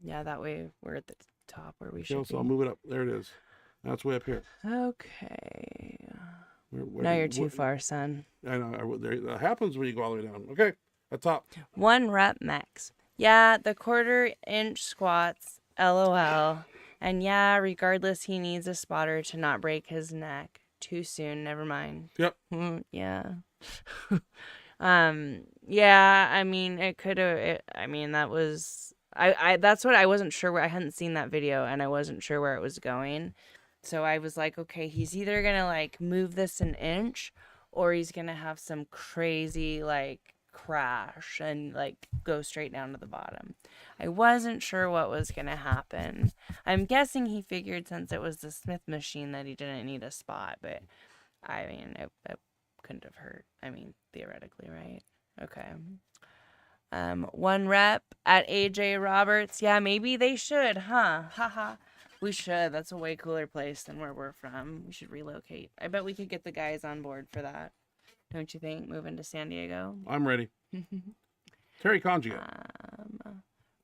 yeah, that way we're at the top where we Okay, should so be. I'll move it up. There it is. That's way up here. Okay. Where- Now you're too far, son. I know. That happens when you go all the way down. Okay, at top. 1 rep max. Yeah, the 1/4-inch squats, LOL. And yeah, regardless, he needs a spotter to not break his neck. Too soon, never mind. Yep. Yeah. Yeah, I mean, it could have, I mean, that was, that's what I wasn't sure where, I hadn't seen that video and I wasn't sure where it was going. So I was like, okay, he's either going to like move this an inch or he's going to have some crazy like crash and like go straight down to the bottom. I wasn't sure what was going to happen. I'm guessing he figured since it was the Smith machine that he didn't need a spot, but I mean, it couldn't have hurt. I mean, theoretically, right? Okay. 1 rep at AJ Roberts. Yeah, maybe they should, huh? Haha. We should. That's a way cooler place than where we're from. We should relocate. I bet we could get the guys on board for that. Don't you think? Moving to San Diego. I'm ready. Terry Conjugate.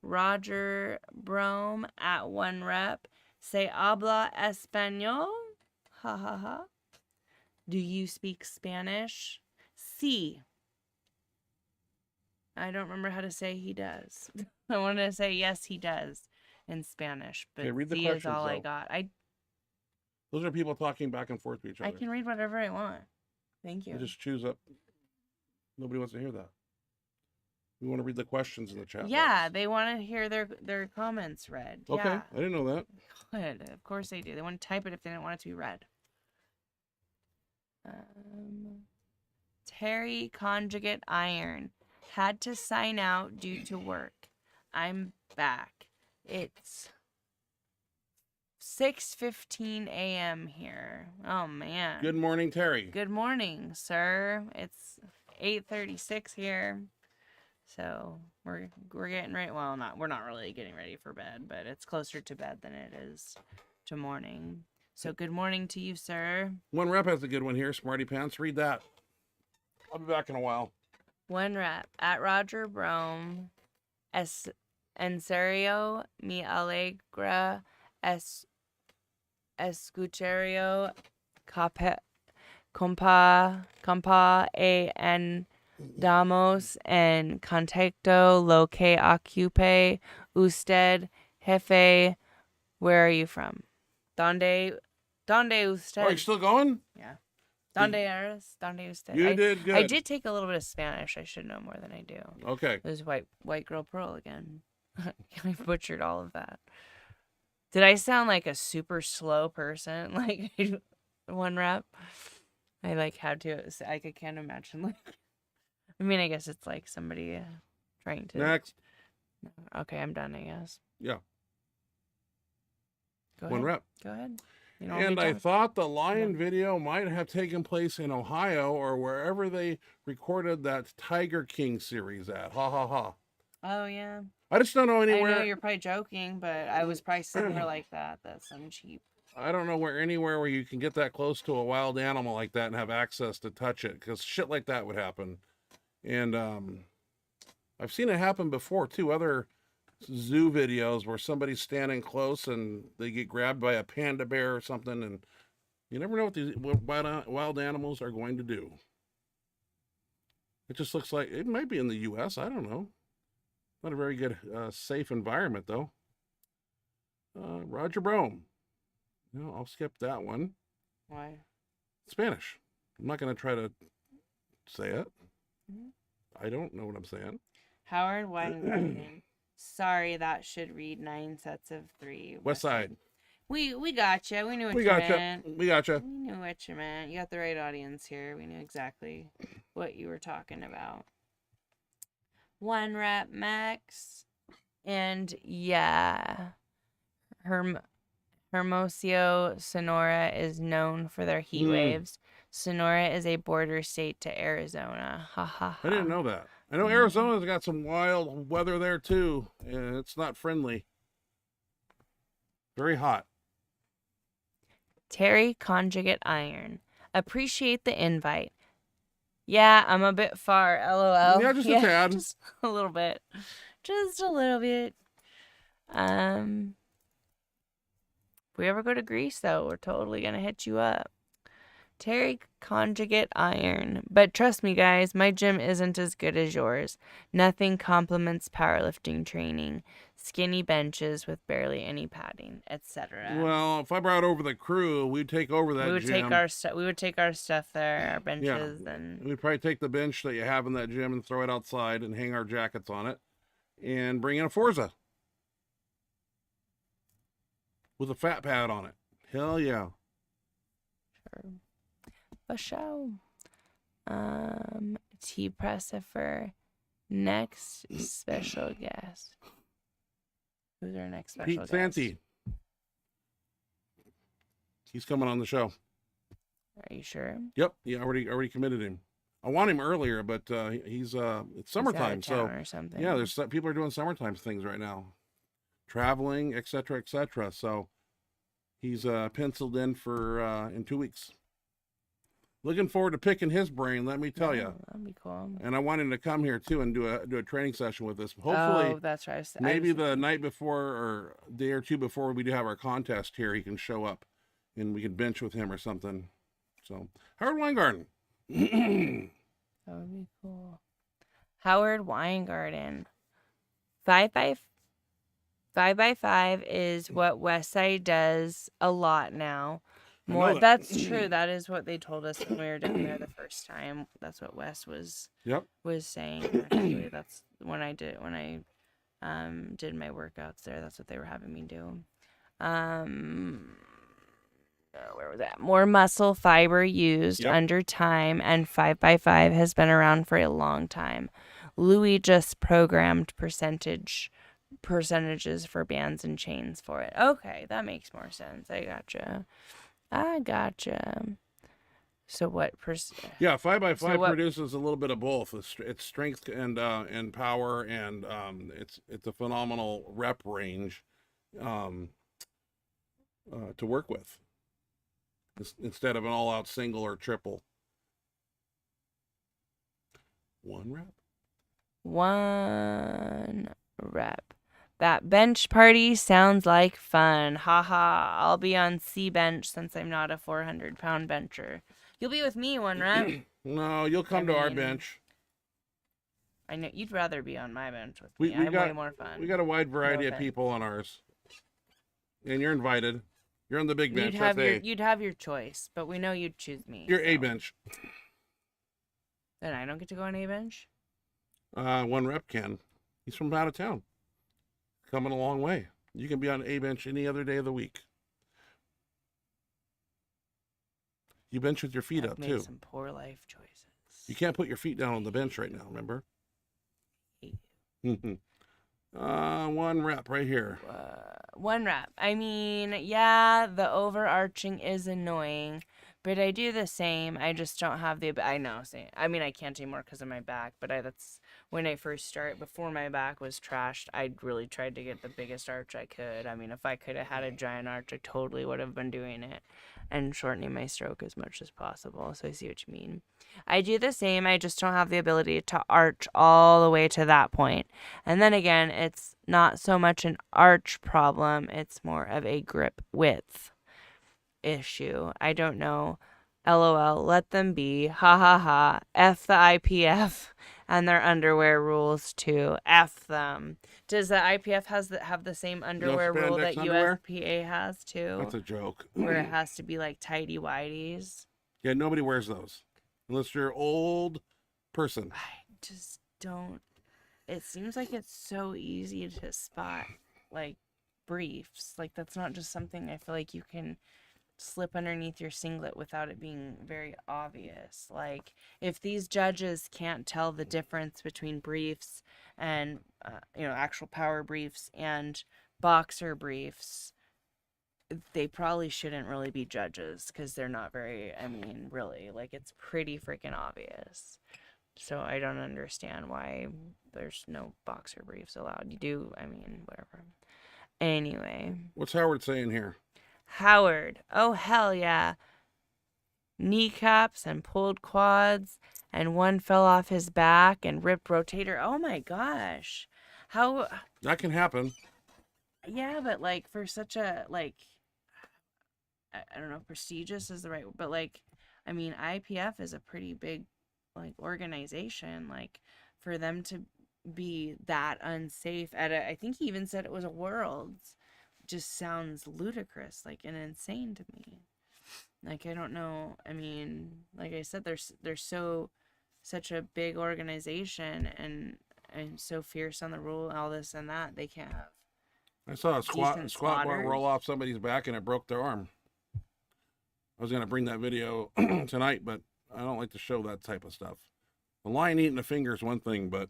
Roger Brome at 1 rep. Se habla español? Ha ha ha. Do you speak Spanish? Sí. I don't remember how to say he does. I wanted to say yes, he does in Spanish, but Okay, read the sí is questions, all I though. got. Those are people talking back and forth to each other. I can read whatever I want. Thank you. You just choose up. Nobody wants to hear that. We want to read the questions in the chat. Yeah, box. they want to hear their comments read. Okay, Yeah. I didn't know that. Good. Of course they do. They want to type it if they don't want it to be read. Terry Conjugate Iron had to sign out due to work. I'm back. It's 6:15 a.m. here. Oh man. Good morning, Terry. Good morning, sir. It's 8:36 here. So we're getting ready. Well, we're not really getting ready for bed, but it's closer to bed than it is to morning. So good morning to you, sir. One rep has a good one here. Smarty Pants. Read that. I'll be back in a while. One rep at Roger Brome. En serio, mi alegra escuchario compa en damos en contacto lo que ocupe usted, jefe. Where are you from? Donde usted? Oh, you still going? Yeah. Donde eres? Donde usted? You did good. I did take a little bit of Spanish. I should know more than I do. Okay. It was white girl pearl again. I butchered all of that. Did I sound like a super slow person? Like one rep? I had to. I can't imagine. I mean, I guess it's like somebody trying to. Next. Okay, I'm done. I guess. Yeah. Go One ahead. rep. Go ahead. You don't want And me to I talk? thought the lion video might have taken place in Ohio or wherever they recorded that Tiger King series at. Ha ha ha. Oh yeah. I just don't know anywhere. I know you're probably joking, but I was probably sitting there like that. That's some cheap. I don't know anywhere where you can get that close to a wild animal like that and have access to touch it, because shit like that would happen. And I've seen it happen before too. Other zoo videos where somebody's standing close and they get grabbed by a panda bear or something, and you never know what these wild animals are going to do. It just looks like it might be in the U.S. I don't know. Not a very good, safe environment though. Roger Brome. No, I'll skip that one. Why? Spanish. I'm not going to try to say it. Mhm. I don't know what I'm saying. Howard Weingarten. Sorry, that should read 9 sets of 3. West Side. We gotcha. We knew what We you gotcha. meant. We gotcha. We knew what you meant. You got the right audience here. We knew exactly what you were talking about. One rep max. And yeah. Hermosillo, Sonora is known for their heat waves. Sonora is a border state to Arizona. Ha ha ha. I didn't know that. I know Arizona's got some wild weather there too, and it's not friendly. Very hot. Terry Conjugate Iron. Appreciate the invite. Yeah, I'm a bit far, lol. Yeah, just a tad. Just a little bit. Just a little bit. If we ever go to Greece, though, we're totally going to hit you up. Terry Conjugate Iron. But trust me, guys, my gym isn't as good as yours. Nothing complements powerlifting training. Skinny benches with barely any padding, etc. Well, if I brought over the crew, we'd take over that we would gym. we would take our stuff there, our benches, and We'd probably take the bench that you have in that gym and throw it outside and hang our jackets on it and bring in a Forza with a fat pad on it. Hell yeah. sure. A show. Tea Pressifer. Next special guest. Who's our next special Pete guest? Santi. He's coming on the show. Are you sure? Yep. Yeah, already committed him. I want him earlier, but he's it's summertime, He's out of so town or something. yeah, there's people are doing summertime things right now, traveling, etc., etc. So he's penciled in for in 2 weeks. Looking forward to picking his brain. Let me tell you. That'd be cool. And I want him to come here too and do a training session with us. Hopefully, Oh, that's right. maybe the night before or day or two before we do have our contest here, he can show up and we can bench with him or something. So, Howard Weingarten. That would be cool. Howard Weingarten. 5x5 is what Westside does a lot now. I know More. that. That's true. That is what they told us when we were down there the first time. That's what Wes was Yep. saying. Actually, that's when I did my workouts there. That's what they were having me do. Where was that? More muscle fiber used Yep. under time, and 5x5 has been around for a long time. Louis just programmed percentages for bands and chains for it. Okay, that makes more sense. I gotcha. So what? Yeah, 5x5 So what- produces a little bit of both. It's strength and power, and it's a phenomenal rep range to work with instead of an all-out single or triple. 1 rep. That bench party sounds like fun. Haha, I'll be on C bench since I'm not a 400-pound bencher. You'll be with me 1 rep. No, you'll come to our mean, bench. I know you'd rather be on my bench with We me. I'm got way more fun. We got a wide variety of offense. people on ours, and you're invited. You're on the big bench. You'd have your choice, but we know you'd choose me. You're A so. bench. Then I don't get to go on A bench? 1 rep can. He's from out of town. Coming a long way. You can be on A bench any other day of the week. You bench with your feet I've up made too. some poor life choices. You can't put your feet down on the bench right now. Remember? 1 rep right here. 1 rep. I mean, yeah, the overarching is annoying, but I do the same. I just don't have the. I know. I mean, I can't anymore because of my back. But that's when I first started. Before my back was trashed, I really tried to get the biggest arch I could. I mean, if I could have had a giant arch, I totally would have been doing it and shortening my stroke as much as possible. So I see what you mean. I do the same. I just don't have the ability to arch all the way to that point. And then again, it's not so much an arch problem. It's more of a grip width issue. I don't know. LOL. Let them be. Ha ha ha. F the IPF and their underwear rules too. F them. Does the IPF have the same underwear rule that spandex underwear? USPA has too? That's a joke. Where it has to be like tighty whities. Yeah, nobody wears those unless you're an old person. I just don't. It seems like it's so easy to spot like briefs. Like that's not just something I feel like you can slip underneath your singlet without it being very obvious. Like if these judges can't tell the difference between briefs and actual power briefs and boxer briefs, they probably shouldn't really be judges because they're not very, really, like it's pretty freaking obvious. So I don't understand why there's no boxer briefs allowed. You do, whatever. Anyway. What's Howard saying here? Howard. Oh, hell yeah. Kneecaps and pulled quads, and one fell off his back and ripped rotator. Oh my gosh. How? That can happen. Yeah, but like for such a, like, I don't know if prestigious is the right, but like, IPF is a pretty big, like, organization. Like, for them to be that unsafe at I think he even said it was a Worlds, just sounds ludicrous, like, and insane to me. Like, I don't know. Like I said, they're such a big organization and so fierce on the rule, all this and that. They can't have. I saw a squat bar slaughters. roll off somebody's back and it broke their arm. I was going to bring that video tonight, but I don't like to show that type of stuff. The lion eating the finger is one thing, but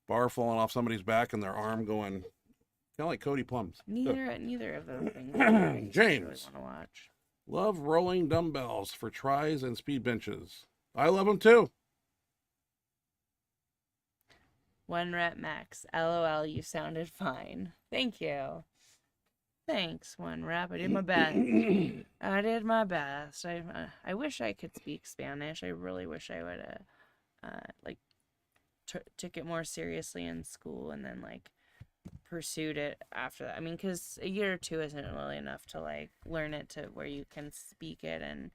bar falling off somebody's back and their arm going kind of like Cody Plum's. Neither of those things. I James. really want to watch. Love rolling dumbbells for tries and speed benches. I love them too. 1 rep max. LOL, you sounded fine. Thank you. Thanks, 1 rep. I did my best. I wish I could speak Spanish. I really wish I would have took it more seriously in school and then like pursued it after that. I mean, because a year or two isn't really enough to like learn it to where you can speak it, and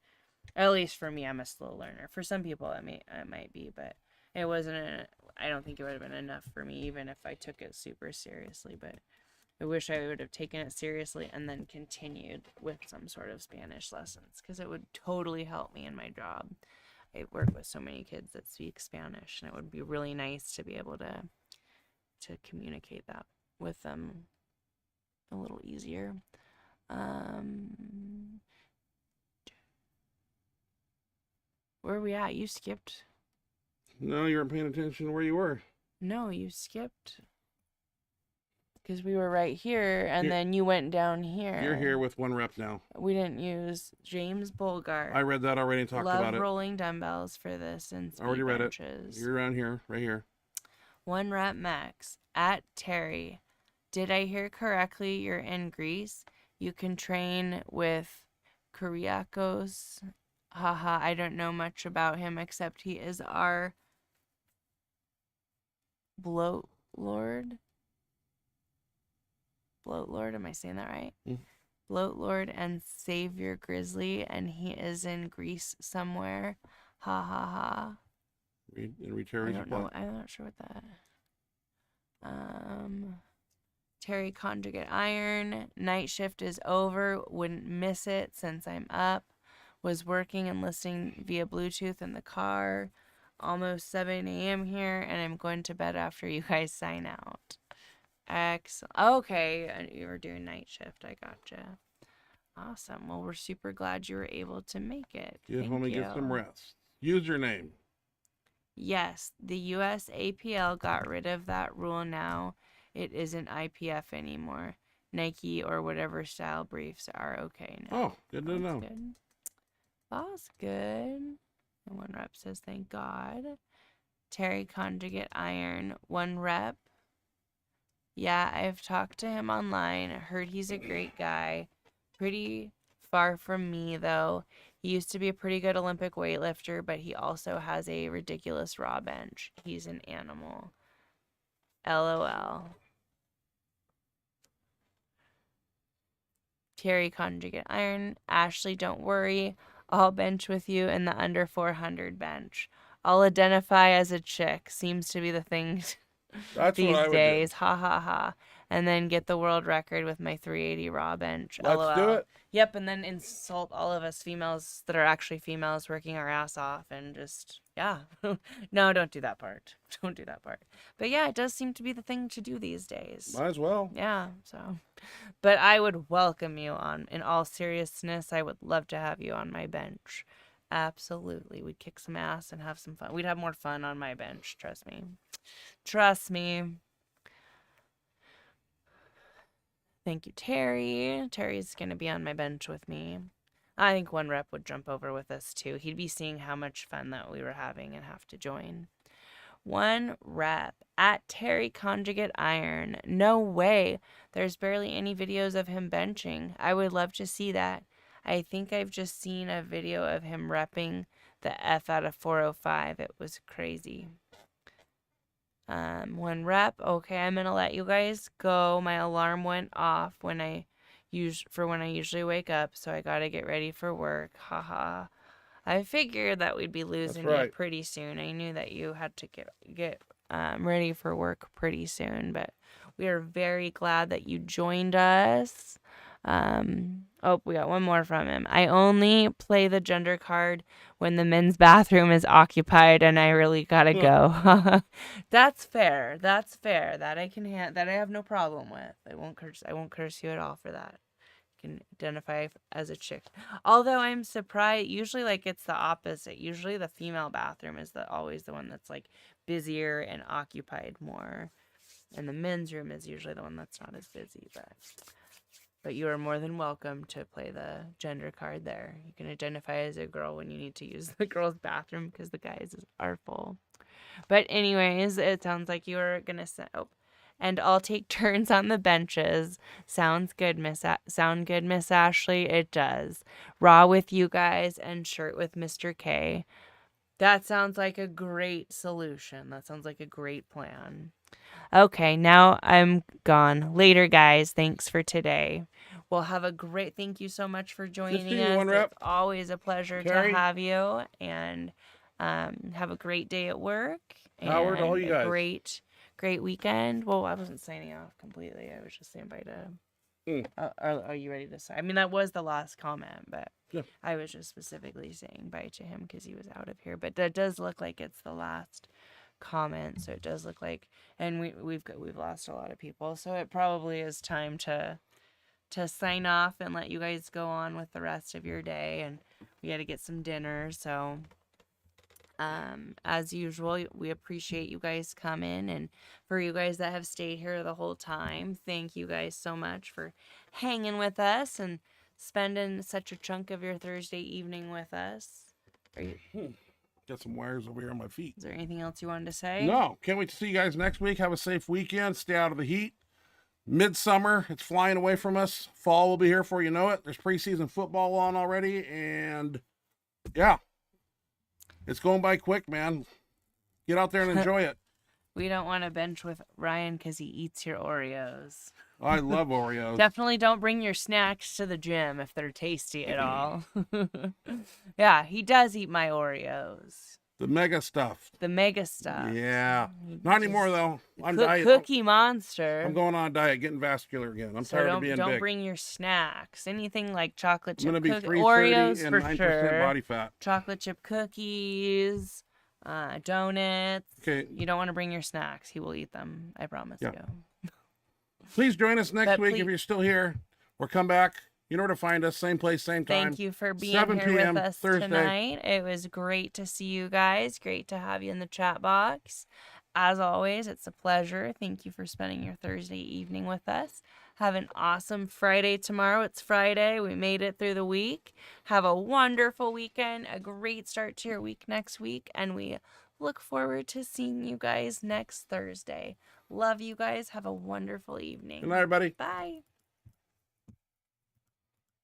at least for me, I'm a slow learner. For some people, it might be, but it wasn't. I don't think it would have been enough for me, even if I took it super seriously. But I wish I would have taken it seriously and then continued with some sort of Spanish lessons, because it would totally help me in my job. I work with so many kids that speak Spanish, and it would be really nice to be able to communicate that with them a little easier. Where are we at? You skipped. No, you weren't paying attention to where you were. No, you skipped. Because we were right here, and then you went down here. You're here with 1 rep now. We didn't use James Bulgart. I read that already and talked about it. Love rolling dumbbells for this and speed Already read benches. it. You're around here, right here. 1 rep max. At Terry. Did I hear correctly? You're in Greece. You can train with Kyriakos. Haha, I don't know much about him except he is our bloat lord. Bloat lord, am I saying that right? Bloat lord and savior grizzly, and he is in Greece somewhere. Ha ha ha. Terry, I don't know. I'm not sure what that. Terry conjugate iron. Night shift is over. Wouldn't miss it since I'm up. Was working and listening via Bluetooth in the car. Almost 7 a.m. here, and I'm going to bed after you guys sign out. Excellent. Okay, you were doing night shift. I gotcha. Awesome. Well, we're super glad you were able to make it. Get home and get some rest. Username. Yes, the US APL got rid of that rule now. It isn't IPF anymore. Nike or whatever style briefs are okay now. Oh, good to know. Good. That's good. And 1 rep says, thank God. Terry conjugate iron. 1 rep. Yeah, I've talked to him online. Heard he's a great guy. Pretty far from me, though. He used to be a pretty good Olympic weightlifter, but he also has a ridiculous raw bench. He's an animal. LOL. Terry conjugate iron. Ashley, don't worry. I'll bench with you in the under 400 bench. I'll identify as a chick. Seems to be the thing these days. Ha ha ha. And then get the world record with my 380 raw bench. Let's LOL. do it. Yep, and then insult all of us females that are actually females working our ass off and just, yeah. No, don't do that part. Don't do that part. But yeah, it does seem to be the thing to do these days. Might as well. Yeah, so. But I would welcome you on, in all seriousness, I would love to have you on my bench. Absolutely. We'd kick some ass and have some fun. We'd have more fun on my bench, trust me. Trust me. Thank you, Terry. Terry's going to be on my bench with me. I think 1 rep would jump over with us, too. He'd be seeing how much fun that we were having and have to join. 1 rep. At Terry conjugate iron. No way. There's barely any videos of him benching. I would love to see that. I think I've just seen a video of him repping the F out of 405. It was crazy. 1 rep. Okay, I'm gonna let you guys go. My alarm went off when I usually wake up, so I gotta get ready for work. Haha. I figured that we'd be losing you pretty soon. I knew that you had to get ready for work pretty soon, but we are very glad that you joined us. Oh, we got 1 more from him. I only play the gender card when the men's bathroom is occupied and I really gotta go. That's fair. That's fair. That I can that I have no problem with. I won't curse you at all for that. You can identify as a chick. Although I'm surprised, usually like it's the opposite. Usually the female bathroom is always the one that's like busier and occupied more. And the men's room is usually the one that's not as busy, but you are more than welcome to play the gender card there. You can identify as a girl when you need to use the girls' bathroom because the guys are full. But anyways, it sounds like you are going to say, and I'll take turns on the benches. Sound good, Miss Ashley? It does. Raw with you guys and shirt with Mr. K. That sounds like a great solution. That sounds like a great plan. Okay, now I'm gone. Later, guys. Thanks for today. Well, have a great. Thank you so much for joining see you, us. One Rep. It's always a pleasure Terry. to have you, and have a great day at work. Howard, and all you guys. Great weekend. Well, I wasn't signing off completely. I was just saying bye to. Are you ready to say? I mean, that was the last comment, but Yeah. I was just specifically saying bye to him because he was out of here. But that does look like it's the last comment, so it does look like, and we've lost a lot of people, so it probably is time to sign off and let you guys go on with the rest of your day, and we got to get some dinner. So as usual, we appreciate you guys coming, and for you guys that have stayed here the whole time, thank you guys so much for hanging with us and spending such a chunk of your Thursday evening with us. Got some wires over here on my feet. Is there anything else you wanted to say? No, can't wait to see you guys next week. Have a safe weekend. Stay out of the heat. Midsummer, it's flying away from us. Fall will be here before you know it. There's preseason football on already, and yeah, it's going by quick, man. Get out there and enjoy it. We don't want to bench with Ryan because he eats your Oreos. I love Oreos. Definitely don't bring your snacks to the gym if they're tasty at all. Yeah, he does eat my Oreos. The mega stuff. The mega stuff. Yeah. Not anymore, though. I'm diet. Cookie Monster. I'm going on a diet, getting vascular again. I'm tired of being don't big. bring your snacks. Anything like chocolate chip I'm going to be cookies. 330 Oreos and for 9% sure. body fat. Chocolate chip cookies. Donuts. Okay. You don't want to bring your snacks. He will eat them. I promise you. Please join us next But week if you're still here, or come back. You know where to find us. Same place, same time. Thank you for being 7 here p.m. with us Thursday. tonight. It was great to see you guys. Great to have you in the chat box. As always, it's a pleasure. Thank you for spending your Thursday evening with us. Have an awesome Friday tomorrow. It's Friday. We made it through the week. Have a wonderful weekend. A great start to your week next week. And we look forward to seeing you guys next Thursday. Love you guys. Have a wonderful evening. Good night, everybody. Bye.